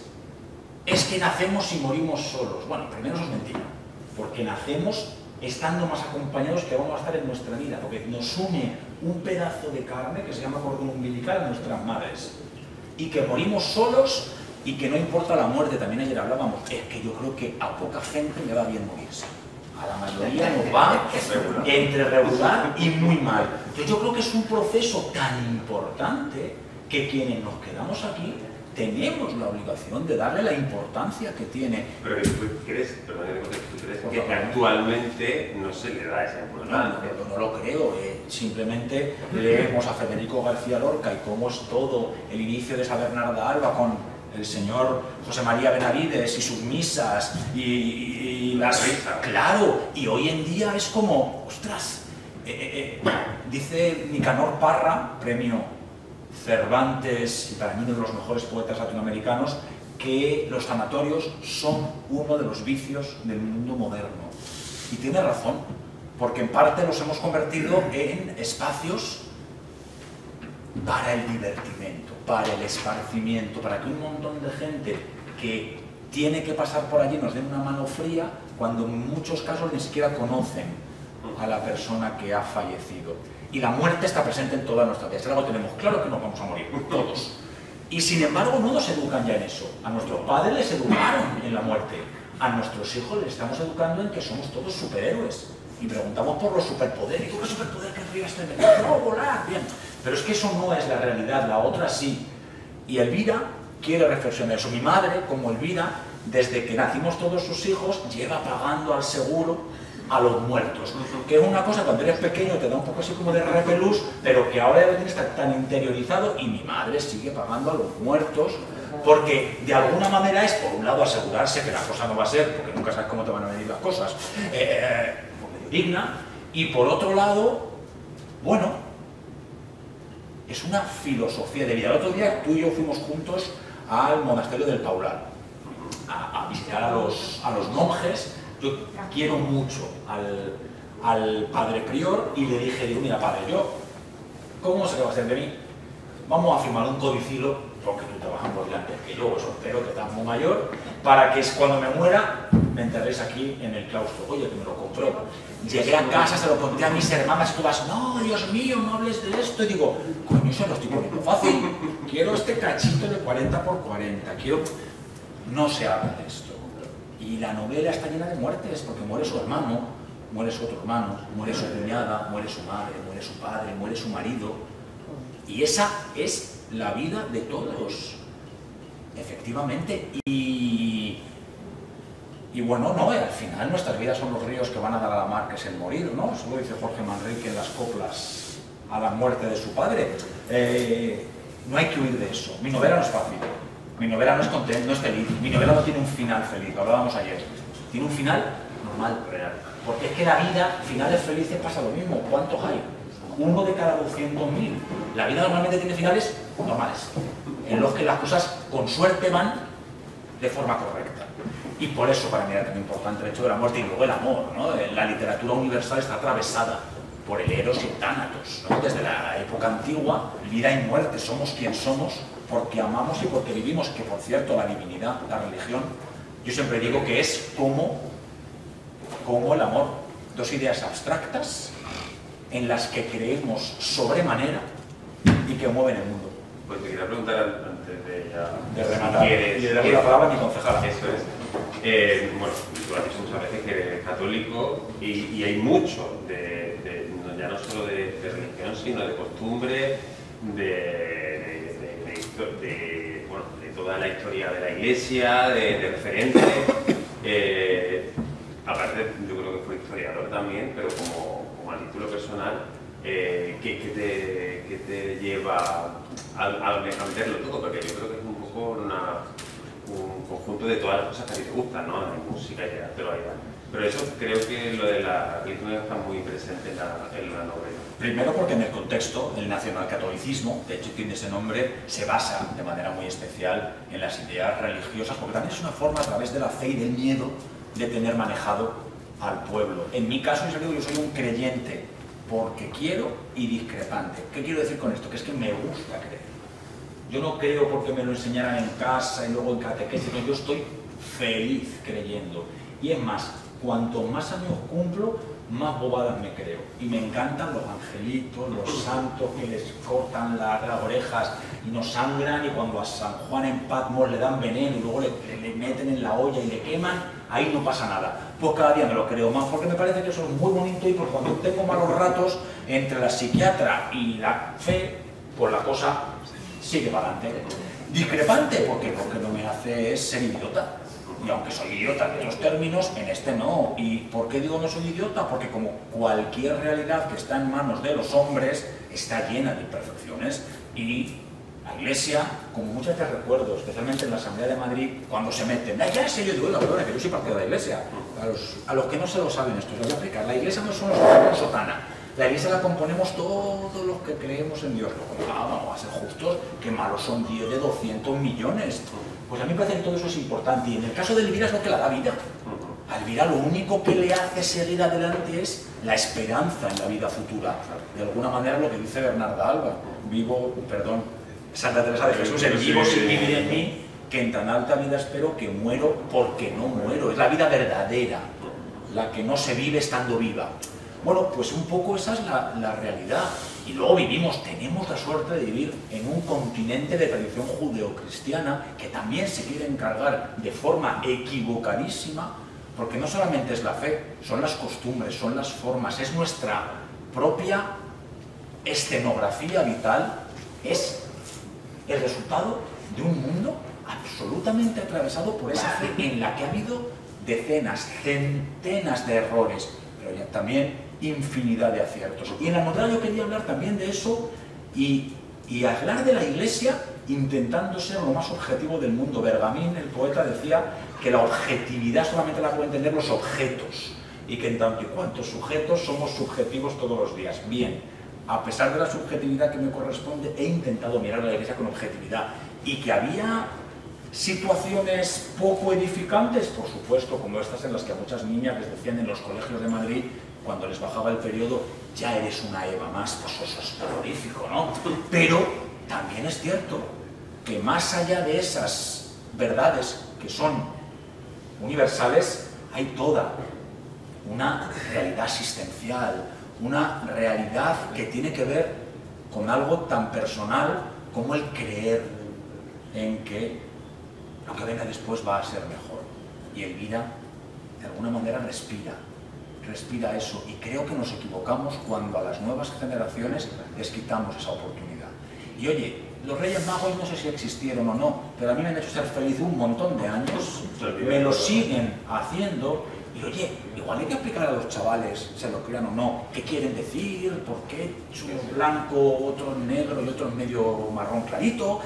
es que nacemos y morimos solos. Bueno, primero eso es mentira, porque nacemos estando más acompañados que vamos a estar en nuestra vida, porque nos une un pedazo de carne que se llama cordón umbilical a nuestras madres, y que morimos solos y que no importa la muerte. También ayer hablábamos, es que yo creo que a poca gente le va bien morirse. A la mayoría nos va entre regular y muy mal. Entonces yo creo que es un proceso tan importante que quienes nos quedamos aquí tenemos la obligación de darle la importancia que tiene. Pero que tú crees, que actualmente no se le da esa importancia. No lo creo. Simplemente leemos a Federico García Lorca y cómo es todo el inicio de esa Bernarda Alba con el señor José María Benavides y sus misas y las... Claro, y hoy en día es como, ostras, dice Nicanor Parra, premio Cervantes y para mí uno de los mejores poetas latinoamericanos, que los sanatorios son uno de los vicios del mundo moderno. Y tiene razón, porque en parte los hemos convertido en espacios para el divertimento, para el esparcimiento, para que un montón de gente que tiene que pasar por allí nos den una mano fría, cuando en muchos casos ni siquiera conocen a la persona que ha fallecido. Y la muerte está presente en todas nuestras vidas. Algo tenemos claro que nos vamos a morir, todos. Y sin embargo no nos educan ya en eso. A nuestros padres les educaron en la muerte. A nuestros hijos les estamos educando en que somos todos superhéroes. Y preguntamos por los superpoderes. ¿Qué superpoder querrías tener? No, volar, bien. Pero es que eso no es la realidad, la otra sí. Y Elvira quiere reflexionar eso. Mi madre, como Elvira, desde que nacimos todos sus hijos, lleva pagando al seguro a los muertos, que es una cosa cuando eres pequeño te da un poco así como de repelús, pero que ahora debe estar tan interiorizado, y mi madre sigue pagando a los muertos, porque de alguna manera es, por un lado, asegurarse que la cosa no va a ser, porque nunca sabes cómo te van a venir las cosas, medio digna, y por otro lado, bueno, es una filosofía de vida. El otro día tú y yo fuimos juntos al monasterio del Paular, a visitar a los monjes. Yo quiero mucho al padre prior y le dije, digo, mira padre, ¿cómo se va a hacer de mí? Vamos a firmar un codicilo, porque tú te vas a morir antes que yo, eso espero que estás muy mayor, para que cuando me muera me enterréis aquí en el claustro. Oye, que me lo compró. Llegué a casa, se lo conté a mis hermanas, todas, no, Dios mío, no hables de esto. Y digo, coño, eso lo estoy poniendo fácil. Quiero este cachito de 40 por 40, quiero... No se habla de esto. Y la novela está llena de muertes, porque muere su hermano, muere su otro hermano, muere su cuñada, muere su madre, muere su padre, muere su marido. Y esa es la vida de todos, efectivamente. Y bueno, no, al final nuestras vidas son los ríos que van a dar a la mar, que es el morir, ¿no? Eso lo dice Jorge Manrique en las coplas a la muerte de su padre. No hay que huir de eso. Mi novela no es fácil. Mi novela no es contenta, no es feliz. Mi novela no tiene un final feliz, lo hablábamos ayer. Tiene un final normal, real. Porque es que la vida, finales felices pasa lo mismo. ¿Cuántos hay? 1 de cada 200.000. La vida normalmente tiene finales normales, en los que las cosas con suerte van de forma correcta. Y por eso para mí era tan importante el hecho de la muerte y luego el amor, ¿no? La literatura universal está atravesada por el eros y el tánatos, ¿no? Desde la época antigua, vida y muerte, somos quien somos porque amamos y porque vivimos, que por cierto la divinidad, la religión, yo siempre digo que es como el amor, dos ideas abstractas en las que creemos sobremanera y que mueven el mundo. Pues te quería preguntar antes de rematar, y de darle la palabra a mi concejala. Eso es. Bueno, tú has dicho muchas veces que eres católico y hay mucho, ya no solo de religión, sino de costumbre, de toda la historia de la Iglesia, de referentes. Aparte, yo creo que fue historiador también, pero como a título personal, ¿qué te lleva a meterlo todo? Porque yo creo que es un poco un conjunto de todas las cosas que a ti te gustan, ¿no? Hay música y teatro, pero eso creo que lo de la religión está muy presente en la novela. Primero porque en el contexto, el nacionalcatolicismo, de hecho tiene ese nombre, se basa de manera muy especial en las ideas religiosas, porque también es una forma a través de la fe y del miedo de tener manejado al pueblo. En mi caso, yo soy un creyente porque quiero y discrepante. ¿Qué quiero decir con esto? Que es que me gusta creer. Yo no creo porque me lo enseñaran en casa y luego en catequesis, no, yo estoy feliz creyendo. Y es más, cuanto más años cumplo, más bobadas me creo. Y me encantan los angelitos, los santos que les cortan las orejas y nos sangran, y cuando a San Juan en Patmos le dan veneno y luego le meten en la olla y le queman, ahí no pasa nada. Pues cada día me lo creo más, porque me parece que eso es muy bonito, y porque cuando tengo malos ratos entre la psiquiatra y la fe, pues la cosa sigue para adelante. discrepante, porque lo que no me hace es ser idiota. Y aunque soy idiota en otros términos, en este no. ¿Y por qué digo no soy idiota? Porque como cualquier realidad que está en manos de los hombres, está llena de imperfecciones. Y la Iglesia, como muchas veces recuerdo, especialmente en la Asamblea de Madrid, cuando se meten, ya sé, yo digo, la verdad, que yo soy partido de la Iglesia. A los que no se lo saben esto, les voy a explicar. La Iglesia no son los que están en sotana. La Iglesia la componemos todos los que creemos en Dios. Vamos a ser justos, que malos son 10 de 200 millones. Pues a mí me parece que todo eso es importante. Y en el caso de Elvira es lo que la da vida. A Elvira lo único que le hace seguir adelante es la esperanza en la vida futura. De alguna manera lo que dice Bernarda Alba. Santa Teresa de Jesús, el vivo sin vivir en mí, que en tan alta vida espero que muero porque no muero. Es la vida verdadera, la que no se vive estando viva. Bueno, pues un poco esa es la realidad. Y luego tenemos la suerte de vivir en un continente de tradición judeocristiana que también se quiere encargar de forma equivocadísima, porque no solamente es la fe, son las costumbres, son las formas, es nuestra propia escenografía vital, es el resultado de un mundo absolutamente atravesado por esa fe en la que ha habido decenas, centenas de errores, pero ya también infinidad de aciertos. Y en la novela yo quería hablar también de eso y hablar de la Iglesia intentando ser lo más objetivo del mundo. Bergamín, el poeta, decía que la objetividad solamente la pueden entender los objetos y que en tanto y cuanto sujetos somos subjetivos todos los días. Bien, a pesar de la subjetividad que me corresponde, he intentado mirar a la Iglesia con objetividad y que había situaciones poco edificantes, por supuesto, como estas en las que a muchas niñas les decían en los colegios de Madrid, cuando les bajaba el periodo, ya eres una Eva más, pues eso es terrorífico, ¿no? Pero también es cierto que más allá de esas verdades que son universales, hay toda una realidad existencial, una realidad que tiene que ver con algo tan personal como el creer en que lo que venga después va a ser mejor. Y Elvira, de alguna manera, respira eso, y creo que nos equivocamos cuando a las nuevas generaciones les quitamos esa oportunidad. Y oye, los Reyes Magos no sé si existieron o no, pero a mí me han hecho ser feliz un montón de años, me lo siguen haciendo, y oye, igual hay que explicar a los chavales, se lo crean o no, qué quieren decir, por qué uno es blanco, otro es negro y otro es medio marrón clarito,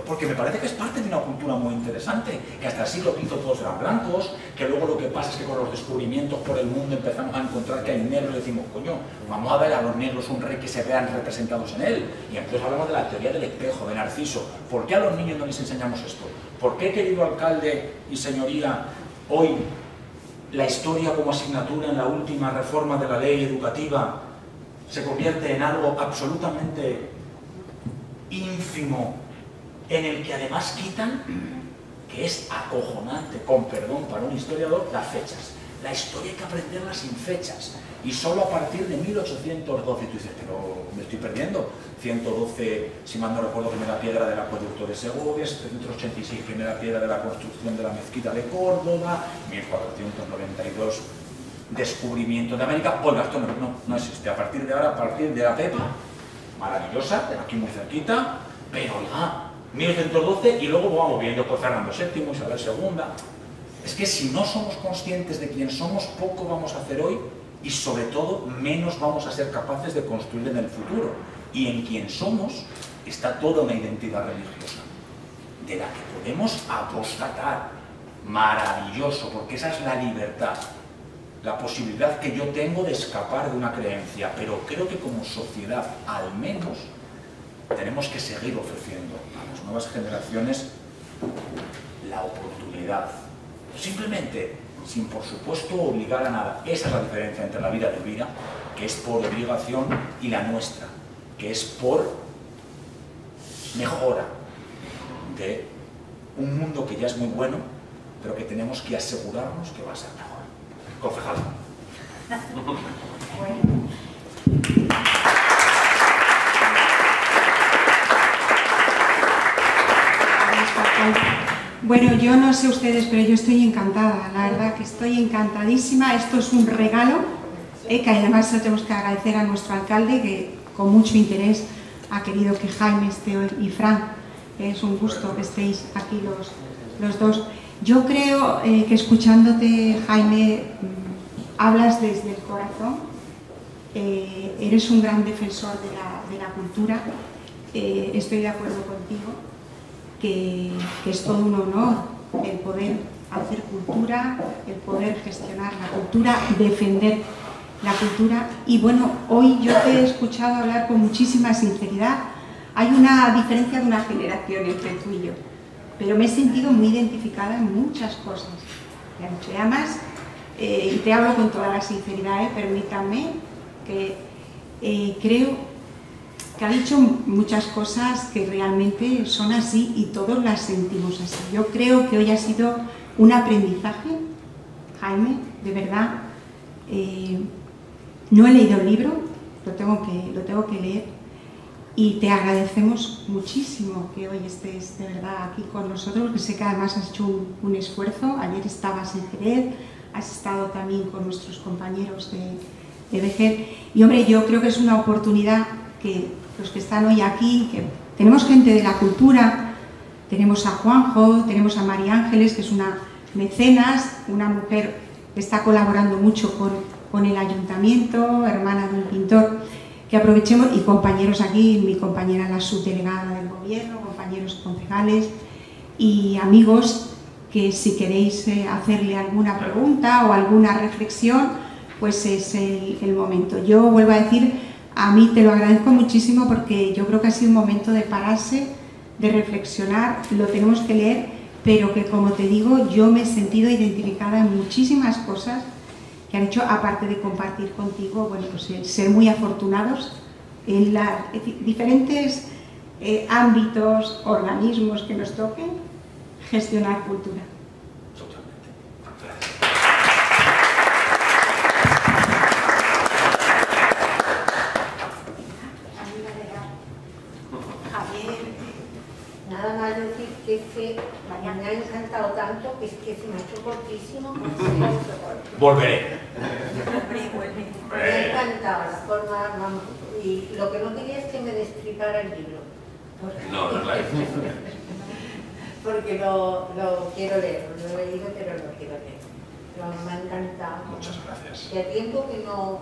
porque me parece que es parte de una cultura muy interesante, que hasta el siglo V todos eran blancos, que luego lo que pasa es que con los descubrimientos por el mundo empezamos a encontrar que hay negros y decimos, coño, vamos a ver a los negros un rey que se vean representados en él. Y entonces hablamos de la teoría del espejo, de Narciso. ¿Por qué a los niños no les enseñamos esto? ¿Por qué, querido alcalde y señoría, hoy la historia como asignatura en la última reforma de la ley educativa se convierte en algo absolutamente ínfimo, en el que además quitan, que es acojonante, con perdón para un historiador, las fechas? La historia hay que aprenderla sin fechas, y solo a partir de 1812. Y tú dices, pero me estoy perdiendo. 112, si mal no recuerdo, primera piedra del acueducto de Segovia, 786, primera piedra de la construcción de la mezquita de Córdoba, 1492, descubrimiento de América. Oiga, esto no existe. A partir de ahora, a partir de la Pepa, maravillosa, aquí muy cerquita, pero oiga, 1812, y luego vamos viendo por Fernando VII, Isabel II. Es que si no somos conscientes de quién somos, poco vamos a hacer hoy, y sobre todo menos vamos a ser capaces de construir en el futuro. Y en quién somos está toda una identidad religiosa, de la que podemos apostatar. Maravilloso, porque esa es la libertad, la posibilidad que yo tengo de escapar de una creencia. Pero creo que como sociedad, al menos, tenemos que seguir ofreciendo a las nuevas generaciones la oportunidad, simplemente, sin por supuesto obligar a nada. Esa es la diferencia entre la vida de Elvira, que es por obligación, y la nuestra, que es por mejora de un mundo que ya es muy bueno, pero que tenemos que asegurarnos que va a ser mejor. Concejal. Bueno, yo no sé ustedes, pero yo estoy encantada, la verdad que estoy encantadísima. Esto es un regalo, que además tenemos que agradecer a nuestro alcalde, que con mucho interés ha querido que Jaime esté hoy, y Fran, Es un gusto que estéis aquí los dos. Yo creo que escuchándote, Jaime, hablas desde el corazón. Eres un gran defensor de la cultura. Estoy de acuerdo contigo que es todo un honor el poder hacer cultura, el poder gestionar la cultura, defender la cultura. Y bueno, hoy yo te he escuchado hablar con muchísima sinceridad. Hay una diferencia de una generación entre tú y yo, pero me he sentido muy identificada en muchas cosas que han hecho. Y además, y te hablo con toda la sinceridad, permítanme, que creo que ha dicho muchas cosas que realmente son así y todos las sentimos así. Yo creo que hoy ha sido un aprendizaje, Jaime, de verdad. No he leído el libro, lo tengo que leer. Y te agradecemos muchísimo que hoy estés de verdad aquí con nosotros, porque sé que además has hecho un esfuerzo. Ayer estabas en Jerez, has estado también con nuestros compañeros de Vejer. Y hombre, yo creo que es una oportunidad que los que están hoy aquí, que tenemos gente de la cultura, tenemos a Juanjo, tenemos a María Ángeles, que es una mecenas, una mujer que está colaborando mucho con el ayuntamiento, hermana de un pintor, que aprovechemos, y compañeros aquí, mi compañera la subdelegada del gobierno, compañeros concejales y amigos, que si queréis hacerle alguna pregunta o alguna reflexión, pues es el momento. Yo vuelvo a decir, a mí te lo agradezco muchísimo, porque yo creo que ha sido un momento de pararse, de reflexionar. Lo tenemos que leer, pero que, como te digo, yo me he sentido identificada en muchísimas cosas que han hecho, aparte de compartir contigo, bueno, pues el ser muy afortunados en los diferentes ámbitos, organismos que nos toquen, gestionar cultura. Totalmente. Javier, nada más decir que me ha encantado tanto que se me ha hecho cortísimo. Volveré. Me ha encantado la forma, vamos, y lo que no quería es que me destripara el libro. No, claro. Porque lo quiero leer, lo he leído pero lo quiero leer. Pero me ha encantado. Muchas gracias. Y a tiempo que no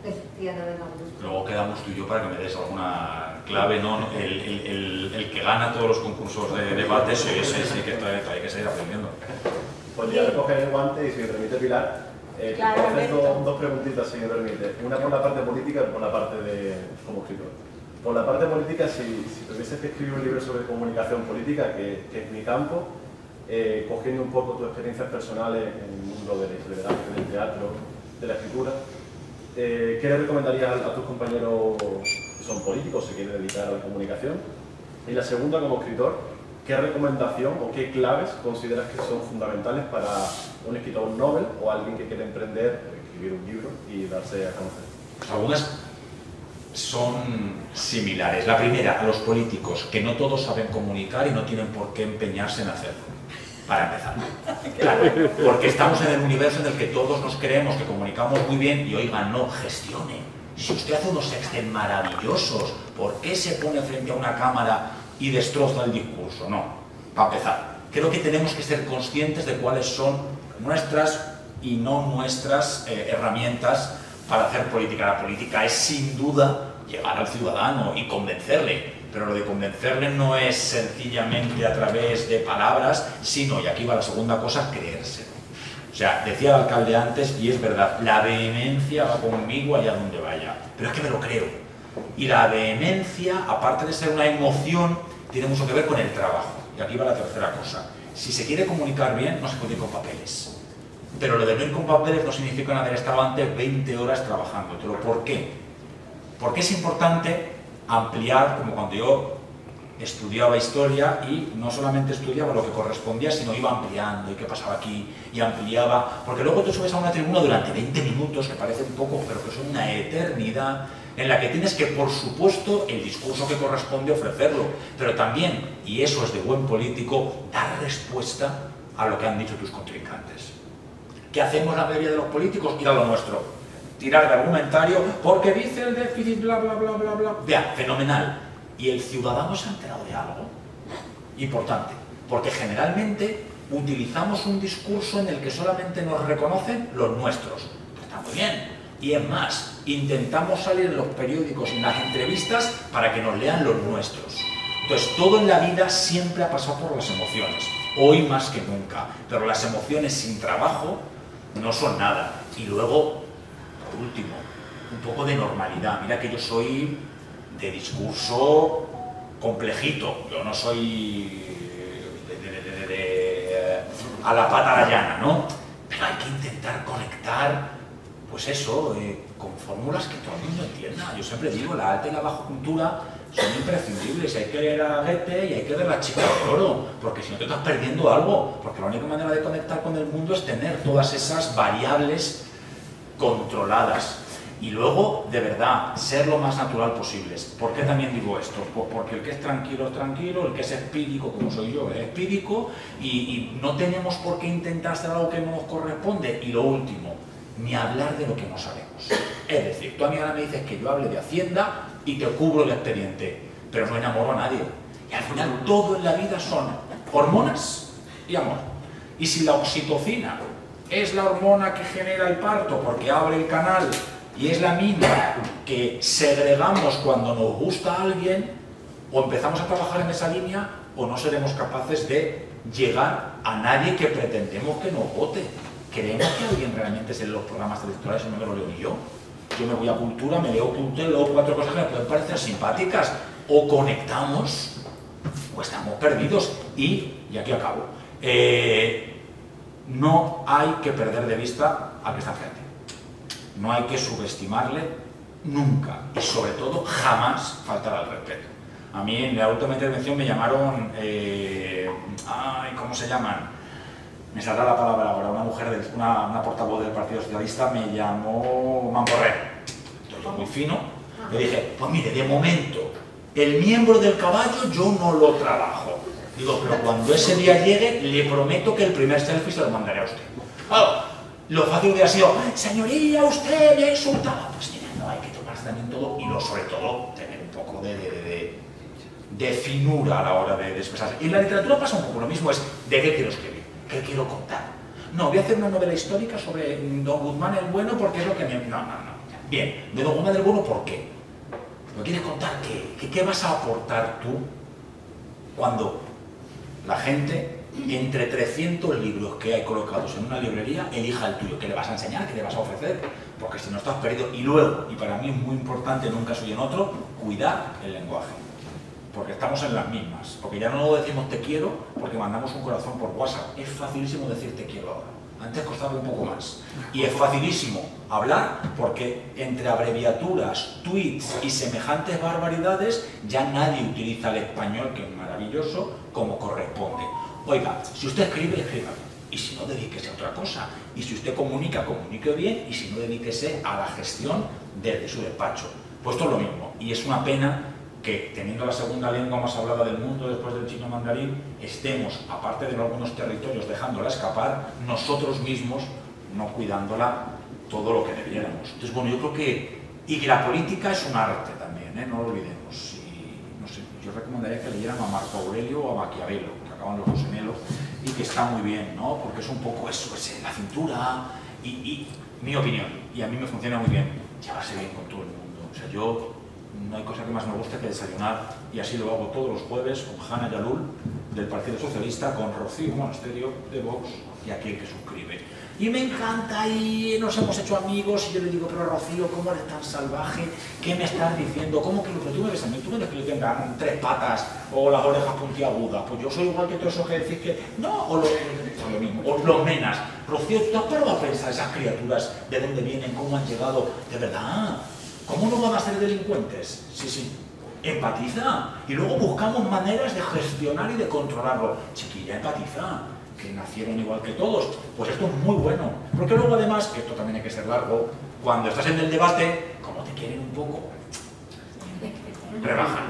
decía nada más. Luego quedamos tú y yo para que me des alguna clave, ¿no? El que gana todos los concursos de debate, ese sí que hay que seguir aprendiendo. Pues ya recoger el guante y si me permite, Pilar, Claro, hacer dos preguntitas, si me permite. Una por la parte política y por la parte como escritor. Por la parte política, si tuvieses que escribir un libro sobre comunicación política, que es mi campo, cogiendo un poco tus experiencias personales en el mundo de la historia del arte, del teatro, de la escritura, ¿qué le recomendarías a tus compañeros que son políticos, se quieren dedicar a la comunicación? Y la segunda, como escritor, ¿qué recomendación o qué claves consideras que son fundamentales para un escritor novel o alguien que quiere emprender, escribir un libro y darse a conocer? Algunas son similares. La primera, a los políticos, que no todos saben comunicar y no tienen por qué empeñarse en hacerlo. Para empezar. Claro, porque estamos en el universo en el que todos nos creemos que comunicamos muy bien y, oiga, no, gestione. Si usted hace unos sexten maravillosos, ¿por qué se pone frente a una cámara y destroza el discurso? No, para empezar. Creo que tenemos que ser conscientes de cuáles son nuestras y no nuestras herramientas para hacer política. La política es sin duda llegar al ciudadano y convencerle, pero lo de convencerle no es sencillamente a través de palabras, sino, y aquí va la segunda cosa, creérselo. O sea, decía el alcalde antes, y es verdad, la vehemencia va conmigo allá donde vaya, pero es que me lo creo. Y la vehemencia, aparte de ser una emoción, tiene mucho que ver con el trabajo. Y aquí va la tercera cosa. Si se quiere comunicar bien, no se puede ir con papeles. Pero lo de no ir con papeles no significa haber estado antes 20 horas trabajando. ¿Por qué? Porque es importante ampliar, como cuando yo estudiaba historia y no solamente estudiaba lo que correspondía, sino iba ampliando y qué pasaba aquí, y ampliaba, porque luego tú subes a una tribuna durante 20 minutos, que parece un poco, pero que son una eternidad, en la que tienes que, por supuesto, el discurso que corresponde ofrecerlo, pero también, y eso es de buen político, dar respuesta a lo que han dicho tus contrincantes. ¿Qué hacemos la mayoría de los políticos? Ir a lo nuestro, tirar de argumentario, porque dice el déficit, bla, bla, bla, bla, bla. Vea, fenomenal. ¿Y el ciudadano se ha enterado de algo? Importante, porque generalmente utilizamos un discurso en el que solamente nos reconocen los nuestros. Que está muy bien. Y es más, intentamos salir en los periódicos y en las entrevistas para que nos lean los nuestros. Entonces, todo en la vida siempre ha pasado por las emociones, hoy más que nunca. Pero las emociones sin trabajo no son nada. Y luego, por último, un poco de normalidad. Mira que yo soy de discurso complejito, yo no soy a la pata a la llana, ¿no? Pero hay que intentar conectar, pues eso, con fórmulas que todo el mundo entienda. Yo siempre digo, la alta y la baja cultura son imprescindibles. Hay que leer a Goethe y hay que leer a Chica de Oro, porque si no te estás perdiendo algo, porque la única manera de conectar con el mundo es tener todas esas variables controladas. Y luego, de verdad, ser lo más natural posible. ¿Por qué también digo esto? Pues porque el que es tranquilo, el que es espírico, como soy yo, es espírico, y no tenemos por qué intentar hacer algo que no nos corresponde. Y lo último, ni hablar de lo que no sabemos. Es decir, tú a mí ahora me dices que yo hable de Hacienda y te cubro el expediente, pero no enamoro a nadie. Y al final todo en la vida son hormonas y amor. Y si la oxitocina es la hormona que genera el parto porque abre el canal y es la misma que segregamos cuando nos gusta a alguien, o empezamos a trabajar en esa línea o no seremos capaces de llegar a nadie que pretendemos que nos vote. ¿Creemos que alguien realmente se lee los programas electorales y no me lo leo ni yo? Yo me voy a Cultura, me leo Cultura, leo 4 cosas que me pueden parecer simpáticas. O conectamos o estamos perdidos. Y aquí acabo. No hay que perder de vista al que está enfrente. No hay que subestimarle nunca y sobre todo jamás faltar al respeto. A mí en la última intervención me llamaron, ¿cómo se llaman? Me saldrá la palabra ahora, una mujer, una portavoz del Partido Socialista me llamó mamporrero. Yo muy fino, le dije, pues mire, de momento, el miembro del caballo yo no lo trabajo. Digo, pero cuando ese día llegue, le prometo que el primer selfie se lo mandaré a usted. Claro, lo fácil hubiera sido, señoría, usted me ha insultado. Pues mira, no, hay que tomarse también todo y sobre todo tener un poco de finura a la hora de expresarse. Y en la literatura pasa un poco lo mismo, es de qué quiero escribir, qué quiero contar. No, voy a hacer una novela histórica sobre Don Guzmán el Bueno porque es lo que me... No. Bien, de Don Guzmán el Bueno, ¿por qué? ¿Lo quieres contar? ¿Qué vas a aportar tú cuando la gente, entre 300 libros que hay colocados en una librería, elija el tuyo? ¿Qué le vas a enseñar? ¿Qué le vas a ofrecer? Porque si no estás perdido. Y luego, y para mí es muy importante en un caso y en otro, cuidar el lenguaje. Porque estamos en las mismas. Porque ya no decimos te quiero porque mandamos un corazón por WhatsApp. Es facilísimo decir te quiero ahora. Antes costaba un poco más. Y es facilísimo hablar porque entre abreviaturas, tweets y semejantes barbaridades ya nadie utiliza el español, que es maravilloso, como corresponde. Oiga, si usted escribe, escriba bien. Y si no, dedíquese a otra cosa. Y si usted comunica, comunique bien. Y si no, dedíquese a la gestión desde su despacho. Pues esto es lo mismo. Y es una pena que, teniendo la segunda lengua más hablada del mundo después del chino mandarín, estemos, aparte de en algunos territorios, dejándola escapar, nosotros mismos no cuidándola todo lo que debiéramos. Entonces, bueno, yo creo que... Y que la política es un arte también, no lo olvidemos. Y, no sé, yo recomendaría que leyeran a Marco Aurelio o a Maquiavelo, que acaban los dos en Elo, y que está muy bien, ¿no? Porque es un poco eso, es la cintura, y mi opinión, y a mí me funciona muy bien, llevarse bien con todo el mundo. O sea, yo... No hay cosa que más me guste que desayunar, y así lo hago todos los jueves, con Hanna Yalul, del Partido Socialista, con Rocío Monasterio, de Vox, y aquí el que suscribe. Y me encanta, y nos hemos hecho amigos, y yo le digo, pero Rocío, ¿cómo eres tan salvaje? ¿Qué me estás diciendo? ¿Cómo que lo que tú me ves a mí? ¿Tú me ves que yo tenga 3 patas o las orejas puntiagudas? Pues yo soy igual que todos esos que decís que... No, o lo mismo, o los menas. Rocío, ¿tú has parado a pensar esas criaturas de dónde vienen, cómo han llegado? De verdad... ¿Cómo no van a ser delincuentes? Sí. Empatiza. Y luego buscamos maneras de gestionar y de controlarlo. Chiquilla, empatiza. Que nacieron igual que todos. Pues esto es muy bueno. Porque luego además, que esto también hay que ser largo, cuando estás en el debate, como te quieren un poco, rebajan.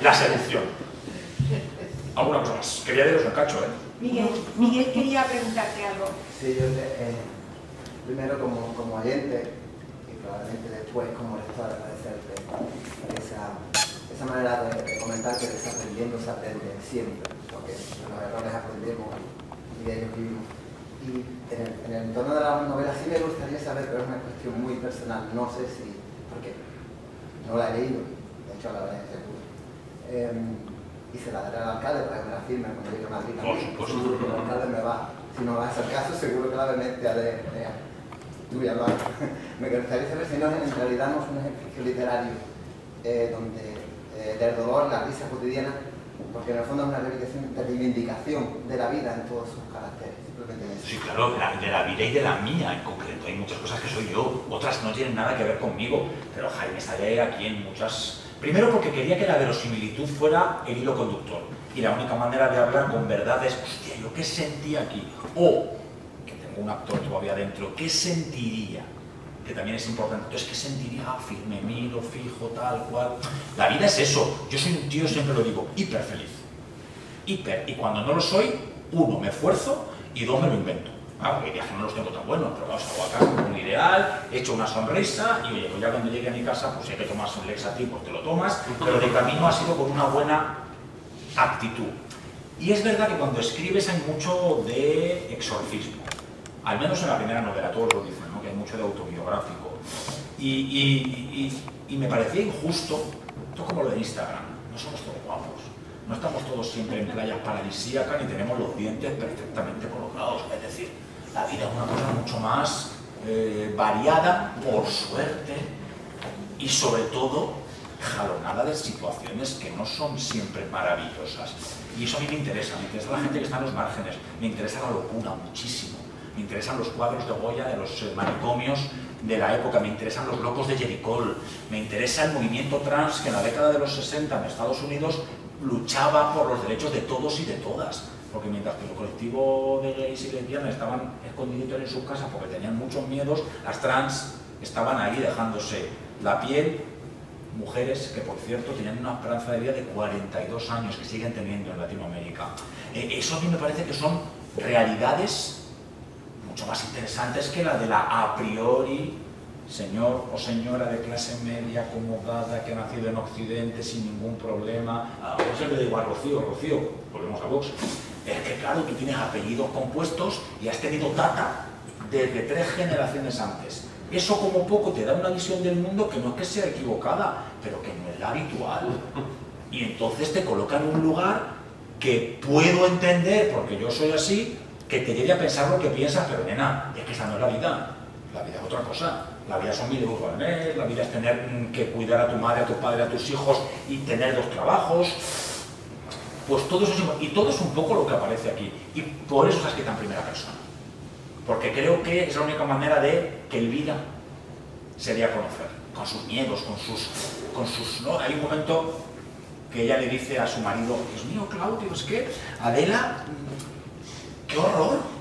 La seducción. Alguna cosa más. Quería daros un cacho, Miguel quería preguntarte algo. Sí, yo primero como oyente y probablemente después como lector agradecerte esa esa manera de comentar que desaprendiendo se aprende siempre, porque de los errores aprendemos y de ellos vivimos. Y en el entorno de la novela sí me gustaría saber, pero es una cuestión muy personal, no sé si, porque no la he leído, de hecho la veré seguro. Y se la daré al alcalde para que me la firme cuando llegue a Madrid. Seguro que el alcalde me va, si no va a ser caso, seguro que la beneficia de tuya lo hago. Me gustaría saber si no, en realidad no es un ejercicio literario donde del dolor, la risa cotidiana, porque en el fondo es una reivindicación de la vida en todos sus caracteres. Sí, claro, de la vida y de la mía en concreto. Hay muchas cosas que soy yo, otras no tienen nada que ver conmigo, pero Jaime sale aquí en muchas... Primero porque quería que la verosimilitud fuera el hilo conductor, y la única manera de hablar con verdad es, hostia, ¿yo qué sentí aquí? O, que tengo un actor todavía dentro, ¿qué sentiría? Que también es importante. Entonces, ¿qué sentiría? Firme, miro, fijo, tal cual. La vida es eso. Yo soy un tío, siempre lo digo, hiper feliz. Hiper. Y cuando no lo soy, uno, me esfuerzo, y dos, me lo invento. Porque viajes no los tengo tan buenos, pero vamos, hago acá con un ideal, echo una sonrisa y oye, pues ya cuando llegue a mi casa, pues si hay que tomarse un Lexatil, pues te lo tomas, pero de camino ha sido con una buena actitud. Y es verdad que cuando escribes hay mucho de exorcismo, al menos en la primera novela, todos lo dicen, ¿no? Que hay mucho de autobiográfico. Y me parecía injusto, esto es como lo de Instagram, no somos todos guapos. No estamos todos siempre en playas paradisíacas ni tenemos los dientes perfectamente colocados. Es decir, la vida es una cosa mucho más variada, por suerte, y sobre todo jalonada de situaciones que no son siempre maravillosas. Y eso a mí me interesa la gente que está en los márgenes, me interesa la locura muchísimo. Me interesan los cuadros de Goya, de los manicomios de la época, me interesan los locos de Jericó, me interesa el movimiento trans que en la década de los 60 en Estados Unidos luchaba por los derechos de todos y de todas, porque mientras que el colectivo de gays y lesbianas estaban escondiditos en sus casas porque tenían muchos miedos, las trans estaban ahí dejándose la piel, mujeres que por cierto tenían una esperanza de vida de 42 años que siguen teniendo en Latinoamérica. Eso a mí me parece que son realidades mucho más interesantes que la de la a priori señor o señora de clase media acomodada que ha nacido en Occidente sin ningún problema. A Vox le da igual Rocío, volvemos a Vox. Es que claro, tú tienes apellidos compuestos y has tenido tata desde 3 generaciones antes. Eso como poco te da una visión del mundo que no es que sea equivocada, pero que no es la habitual. Y entonces te coloca en un lugar que puedo entender, porque yo soy así, que te lleve a pensar lo que piensas, pero nena, es que esa no es la vida. La vida es otra cosa. La vida son 1000 euros al mes, la vida es tener que cuidar a tu madre, a tu padre, a tus hijos y tener 2 trabajos. Pues todo eso es, y todo es un poco lo que aparece aquí. Y por eso está escrita en primera persona. Porque creo que es la única manera de que Elvira se dé a conocer, con sus miedos, con sus ¿no? Hay un momento que ella le dice a su marido, Dios mío, Claudio, es que Adela, qué horror.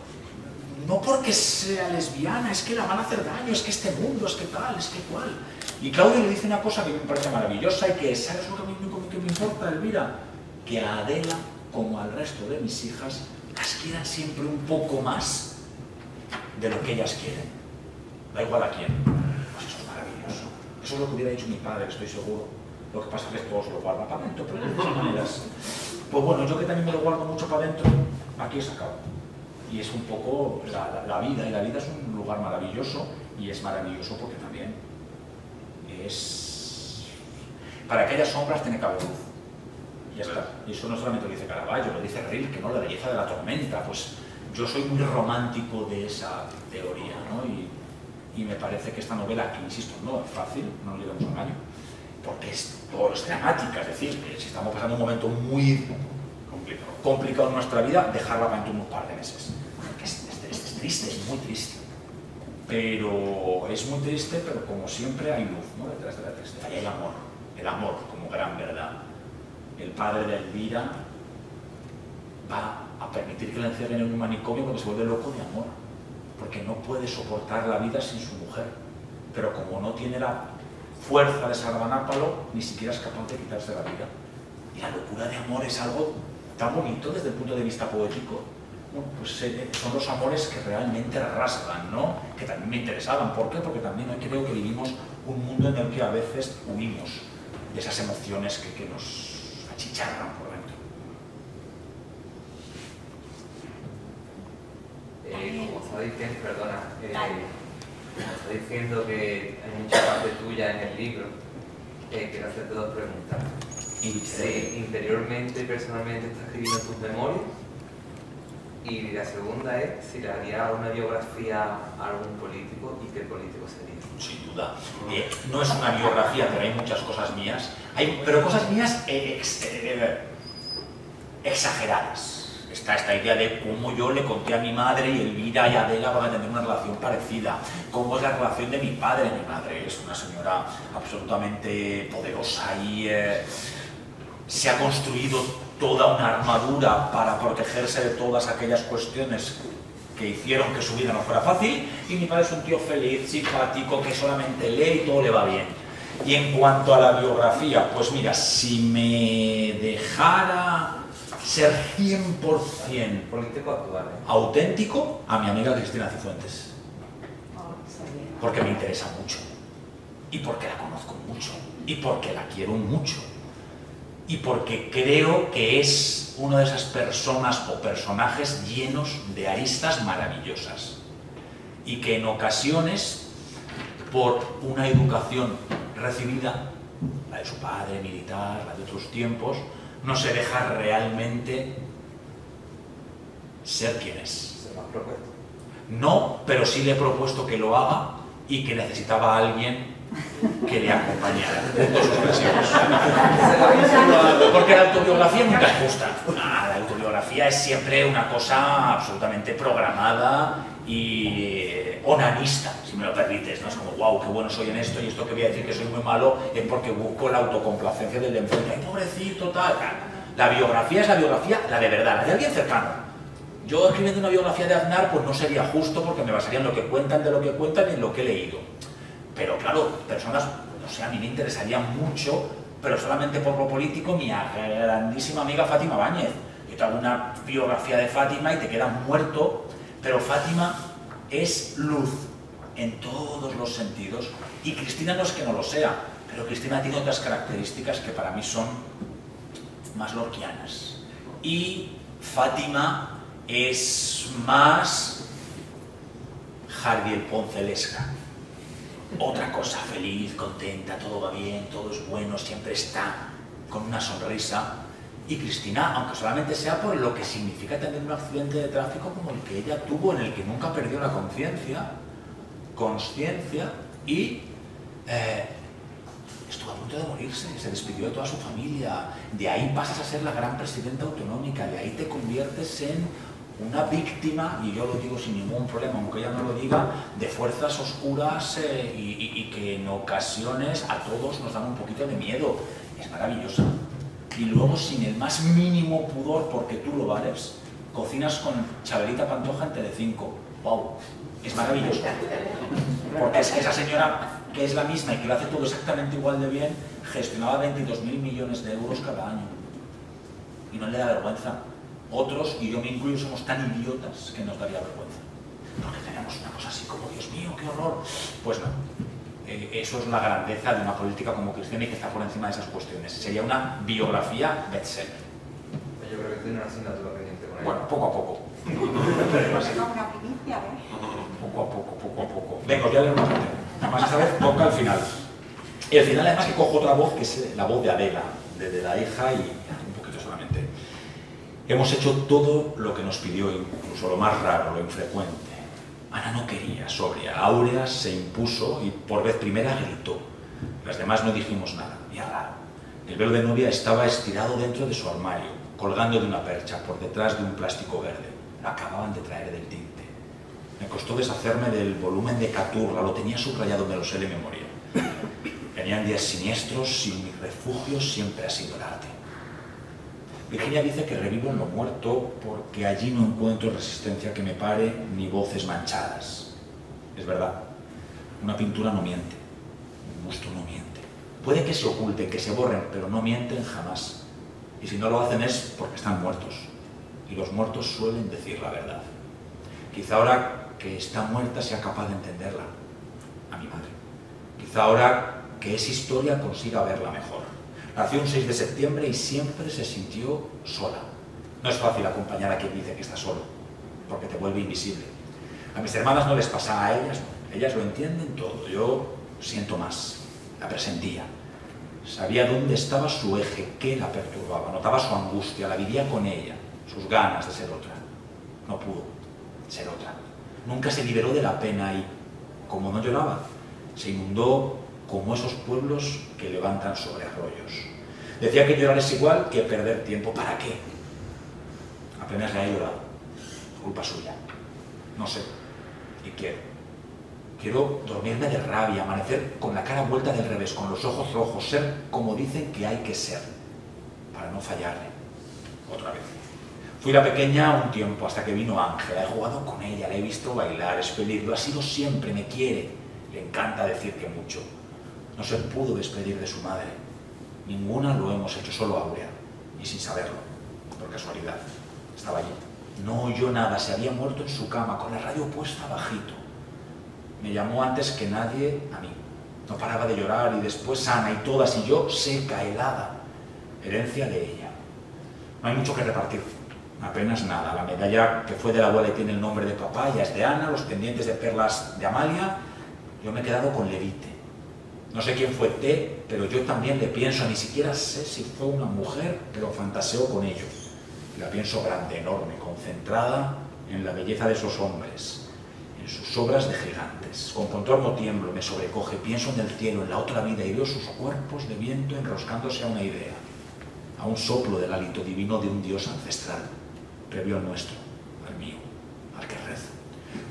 No porque sea lesbiana, es que la van a hacer daño, es que este mundo, es que tal, es que cual. Y Claudio le dice una cosa que me parece maravillosa y que ¿sabes lo que a mí me importa, Elvira? Que a Adela, como al resto de mis hijas, las quieran siempre un poco más de lo que ellas quieren. Da igual a quién. Pues eso es maravilloso. Eso es lo que hubiera dicho mi padre, estoy seguro. Lo que pasa es que todo se lo guarda para adentro, pero de todas maneras. Pues bueno, yo que también me lo guardo mucho para adentro, aquí se acaba. Y es un poco la vida, y la vida es un lugar maravilloso, y es maravilloso porque también es... Para que haya sombras tiene que haber luz. Y ya está. Y eso no solamente lo dice Caravaggio, lo dice Rilke, ¿no? La belleza de la tormenta. Pues yo soy muy romántico de esa teoría, ¿no? Y me parece que esta novela, que insisto, no es fácil, no nos llevamos a engaño, porque todo es dramática, es decir, que si estamos pasando un momento muy complicado en nuestra vida, dejarla para dentro de unos par de meses. Es triste, es muy triste. Pero es muy triste, pero como siempre hay luz, ¿no? Detrás de la tristeza. Y hay amor, el amor como gran verdad. El padre de Elvira va a permitir que la encierren en un manicomio porque se vuelve loco de amor, porque no puede soportar la vida sin su mujer. Pero como no tiene la fuerza de Sardanápalo, ni siquiera es capaz de quitarse la vida. Y la locura de amor es algo tan bonito desde el punto de vista poético. Bueno, pues son los amores que realmente rasgan, ¿no? Que también me interesaban. ¿Por qué? Porque también hoy creo que vivimos un mundo en el que a veces huimos de esas emociones que nos achicharran por dentro. Como está diciendo, perdona, como está diciendo que hay mucha parte tuya en el libro, quiero hacerte dos preguntas. Si interiormente y personalmente estás escribiendo tus memorias, y la segunda es si le haría una biografía a algún político y qué político sería. Sin duda. No es una biografía, pero hay muchas cosas mías, pero cosas mías exageradas. Está esta idea de cómo yo le conté a mi madre y Elvira y Adela van a tener una relación parecida, cómo es la relación de mi padre y mi madre. Es una señora absolutamente poderosa y se ha construido toda una armadura para protegerse de todas aquellas cuestiones que hicieron que su vida no fuera fácil, y mi padre es un tío feliz, simpático, que solamente lee y todo le va bien. Y en cuanto a la biografía, pues mira, si me dejara ser 100% político actual, auténtico, a mi amiga Cristina Cifuentes. Porque me interesa mucho, y porque la conozco mucho, y porque la quiero mucho, y porque creo que es una de esas personas o personajes llenos de aristas maravillosas, y que en ocasiones, por una educación recibida, la de su padre militar, la de otros tiempos, no se deja realmente ser quien es. ¿Se lo has propuesto? No, pero sí le he propuesto que lo haga y que necesitaba a alguien que le acompañara en todas sus versiones. Porque la autobiografía nunca es justa. La autobiografía es siempre una cosa absolutamente programada y onanista, si me lo permites, ¿no? Es como, wow, qué bueno soy en esto, y esto que voy a decir que soy muy malo es porque busco la autocomplacencia del enfrente. Ay, pobrecito, tal. La biografía es la biografía, la de verdad, la de alguien cercano. Yo escribiendo una biografía de Aznar, pues no sería justo, porque me basaría en lo que cuentan de lo que cuentan y en lo que he leído. Pero claro, personas, no sé, a mí me interesaría mucho, pero solamente por lo político, mi grandísima amiga Fátima Báñez. Yo te hago una biografía de Fátima y te quedas muerto, pero Fátima es luz en todos los sentidos, y Cristina no es que no lo sea, pero Cristina tiene otras características que para mí son más lorquianas, y Fátima es más Jardiel Poncelesca, otra cosa, feliz, contenta, todo va bien, todo es bueno, siempre está con una sonrisa. Y Cristina, aunque solamente sea por lo que significa tener un accidente de tráfico como el que ella tuvo, en el que nunca perdió la consciencia, y estuvo a punto de morirse, se despidió de toda su familia. De ahí pasas a ser la gran presidenta autonómica, de ahí te conviertes en una víctima, y yo lo digo sin ningún problema, aunque ella no lo diga, de fuerzas oscuras y que en ocasiones a todos nos dan un poquito de miedo. Es maravillosa. Y luego, sin el más mínimo pudor, porque tú lo vales, cocinas con Chabelita Pantoja en Telecinco. ¡Wow! Es maravilloso. Porque es que esa señora, que es la misma y que lo hace todo exactamente igual de bien, gestionaba 22.000 millones de euros cada año. Y no le da vergüenza. Otros, y yo me incluyo, somos tan idiotas que nos daría vergüenza. Porque tenemos una cosa así como, Dios mío, qué horror. Pues no. Eso es la grandeza de una política como Cristina, y que está por encima de esas cuestiones. Sería una biografía bestseller. Yo creo que tiene una asignatura pendiente con ella. Bueno, poco a poco. Una primicia, Poco a poco. Venga, os voy a leer una parte. Además, esta vez toca al final. Y al final, además, que cojo otra voz, que es la voz de Adela, de la hija, y un poquito solamente. Hemos hecho todo lo que nos pidió, incluso lo más raro, lo infrecuente. Ana no quería, sobria. Áurea se impuso y por vez primera gritó. Las demás no dijimos nada, y raro. El velo de novia estaba estirado dentro de su armario, colgando de una percha, por detrás de un plástico verde. Lo acababan de traer del tinte. Me costó deshacerme del volumen de Caturra, lo tenía subrayado, me lo sé de memoria. Venían días siniestros y mi refugio siempre ha sido el arte. Virginia dice que revivo en lo muerto porque allí no encuentro resistencia que me pare ni voces manchadas. Es verdad, una pintura no miente, un busto no miente. Puede que se oculten, que se borren, pero no mienten jamás. Y si no lo hacen es porque están muertos. Y los muertos suelen decir la verdad. Quizá ahora que está muerta sea capaz de entenderla, a mi madre. Quizá ahora que es historia consiga verla mejor. Nació un 6 de septiembre y siempre se sintió sola. No es fácil acompañar a quien dice que está solo, porque te vuelve invisible. A mis hermanas no les pasa, a ellas no. Ellas lo entienden todo. Yo siento más. La presentía. Sabía dónde estaba su eje, qué la perturbaba. Notaba su angustia, la vivía con ella, sus ganas de ser otra. No pudo ser otra. Nunca se liberó de la pena y, como no lloraba, se inundó como esos pueblos que levantan sobre arroyos. Decía que llorar es igual que perder tiempo. ¿Para qué? Apenas le he llorado. Culpa suya. No sé. Y quiero dormirme de rabia, amanecer con la cara vuelta del revés, con los ojos rojos, ser como dicen que hay que ser, para no fallarle. Otra vez. Fui la pequeña un tiempo, hasta que vino Ángela. He jugado con ella, la he visto bailar, expedir. Lo ha sido siempre, me quiere. Le encanta decir que mucho. No se pudo despedir de su madre. Ninguna lo hemos hecho, solo Aurea. Y sin saberlo, por casualidad. Estaba allí. No oyó nada, se había muerto en su cama, con la radio puesta bajito. Me llamó antes que nadie a mí. No paraba de llorar y después sana y todas, y yo seca, helada. Herencia de ella. No hay mucho que repartir. Apenas nada. La medalla que fue de la abuela y tiene el nombre de papá ya es de Ana, los pendientes de perlas de Amalia. Yo me he quedado con Levite. No sé quién fue T, pero yo también le pienso, ni siquiera sé si fue una mujer, pero fantaseo con ello. La pienso grande, enorme, concentrada en la belleza de esos hombres, en sus obras de gigantes. Con contorno tiemblo, me sobrecoge, pienso en el cielo, en la otra vida, y veo sus cuerpos de viento enroscándose a una idea, a un soplo del hálito divino de un dios ancestral, previo al nuestro, al mío, al que rezo.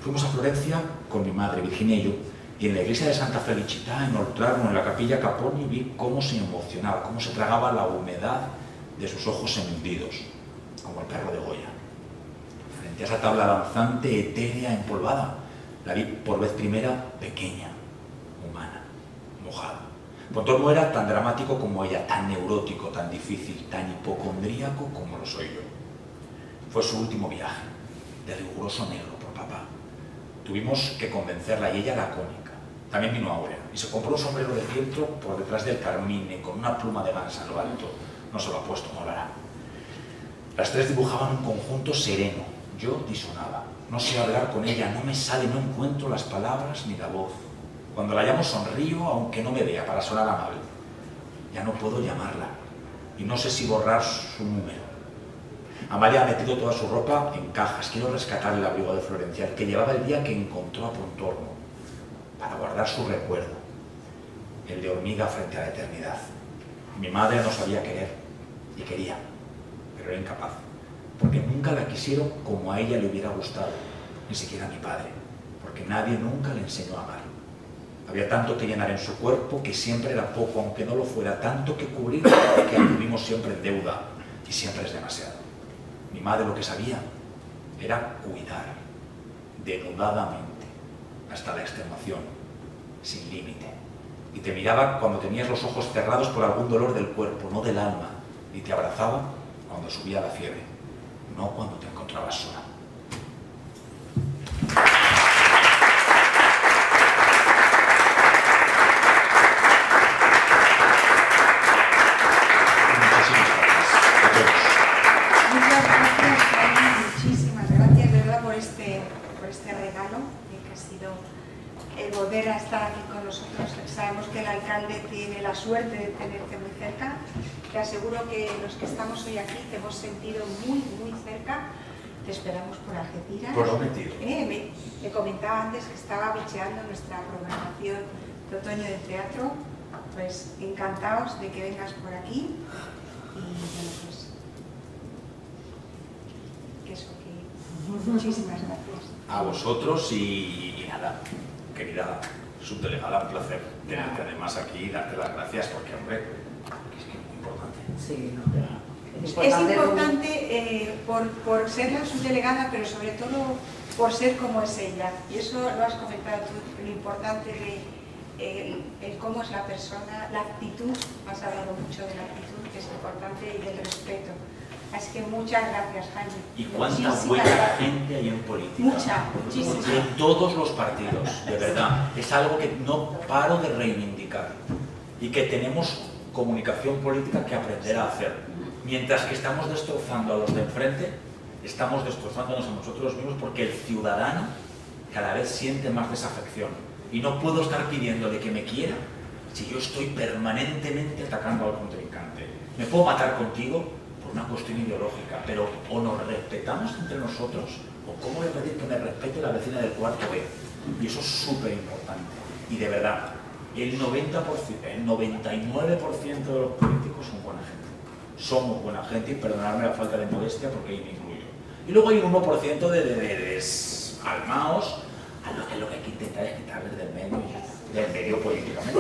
Fuimos a Florencia con mi madre, Virginia y yo, y en la iglesia de Santa Felicità, en Oltrarno, en la capilla Caponi, vi cómo se emocionaba, cómo se tragaba la humedad de sus ojos semi-hundidos, como el perro de Goya. Frente a esa tabla danzante, etérea, empolvada, la vi por vez primera pequeña, humana, mojada. Pontor no era tan dramático como ella, tan neurótico, tan difícil, tan hipocondríaco como lo soy yo. Fue su último viaje, de riguroso negro por papá. Tuvimos que convencerla y ella lacónica. También vino Aurea y se compró un sombrero de fieltro por detrás del carmine con una pluma de gansa en lo alto. No se lo ha puesto, no lo hará. Las tres dibujaban un conjunto sereno. Yo disonaba. No sé hablar con ella, no me sale, no encuentro las palabras ni la voz. Cuando la llamo sonrío, aunque no me vea, para sonar amable. Ya no puedo llamarla y no sé si borrar su número. Amalia ha metido toda su ropa en cajas. Quiero rescatar el abrigo de Florencia, el que llevaba el día que encontró a Pontormo, para guardar su recuerdo, el de hormiga frente a la eternidad. Mi madre no sabía querer, y quería, pero era incapaz, porque nunca la quisieron como a ella le hubiera gustado, ni siquiera a mi padre, porque nadie nunca le enseñó a amar. Había tanto que llenar en su cuerpo que siempre era poco, aunque no lo fuera, tanto que cubrir que anduvimos siempre en deuda, y siempre es demasiado. Mi madre lo que sabía era cuidar, denudadamente, hasta la extenuación, sin límite. Y te miraba cuando tenías los ojos cerrados por algún dolor del cuerpo, no del alma, y te abrazaba cuando subía la fiebre, no cuando te encontrabas sola. Volver a estar aquí con nosotros. Sabemos que el alcalde tiene la suerte de tenerte muy cerca. Te aseguro que los que estamos hoy aquí te hemos sentido muy, muy cerca. Te esperamos por Algeciras. Prometido. Me comentaba antes que estaba bicheando nuestra programación de otoño de teatro. Pues encantados de que vengas por aquí. Y bueno, pues que eso, que muchísimas gracias. A vosotros y nada. Querida subdelegada, un placer tenerte además aquí y darte las gracias porque, hombre, es que es muy importante. Sí, Es importante por ser la subdelegada, pero sobre todo por ser como es ella. Y eso lo has comentado tú, lo importante de el cómo es la persona, la actitud, has hablado mucho de la actitud, que es importante, y del respeto. Así que muchas gracias, Jaime. Y cuánta buena gente hay en política. Muchísima. Y en todos los partidos, de verdad. Es algo que no paro de reivindicar. Y que tenemos comunicación política que aprender a hacer. Mientras que estamos destrozando a los de enfrente, estamos destrozándonos a nosotros mismos porque el ciudadano cada vez siente más desafección. Y no puedo estar pidiéndole que me quiera si yo estoy permanentemente atacando al contrincante. Me puedo matar contigo por una cuestión ideológica, pero o nos respetamos entre nosotros, o cómo voy a pedir que me respete la vecina del cuarto B. Y eso es súper importante. Y de verdad, el 90%, el 99% de los políticos son buena gente. Somos buena gente, y perdonadme la falta de modestia porque ahí me incluyo. Y luego hay un 1% de desalmaos, a lo que hay que intentar es quitarles del medio políticamente.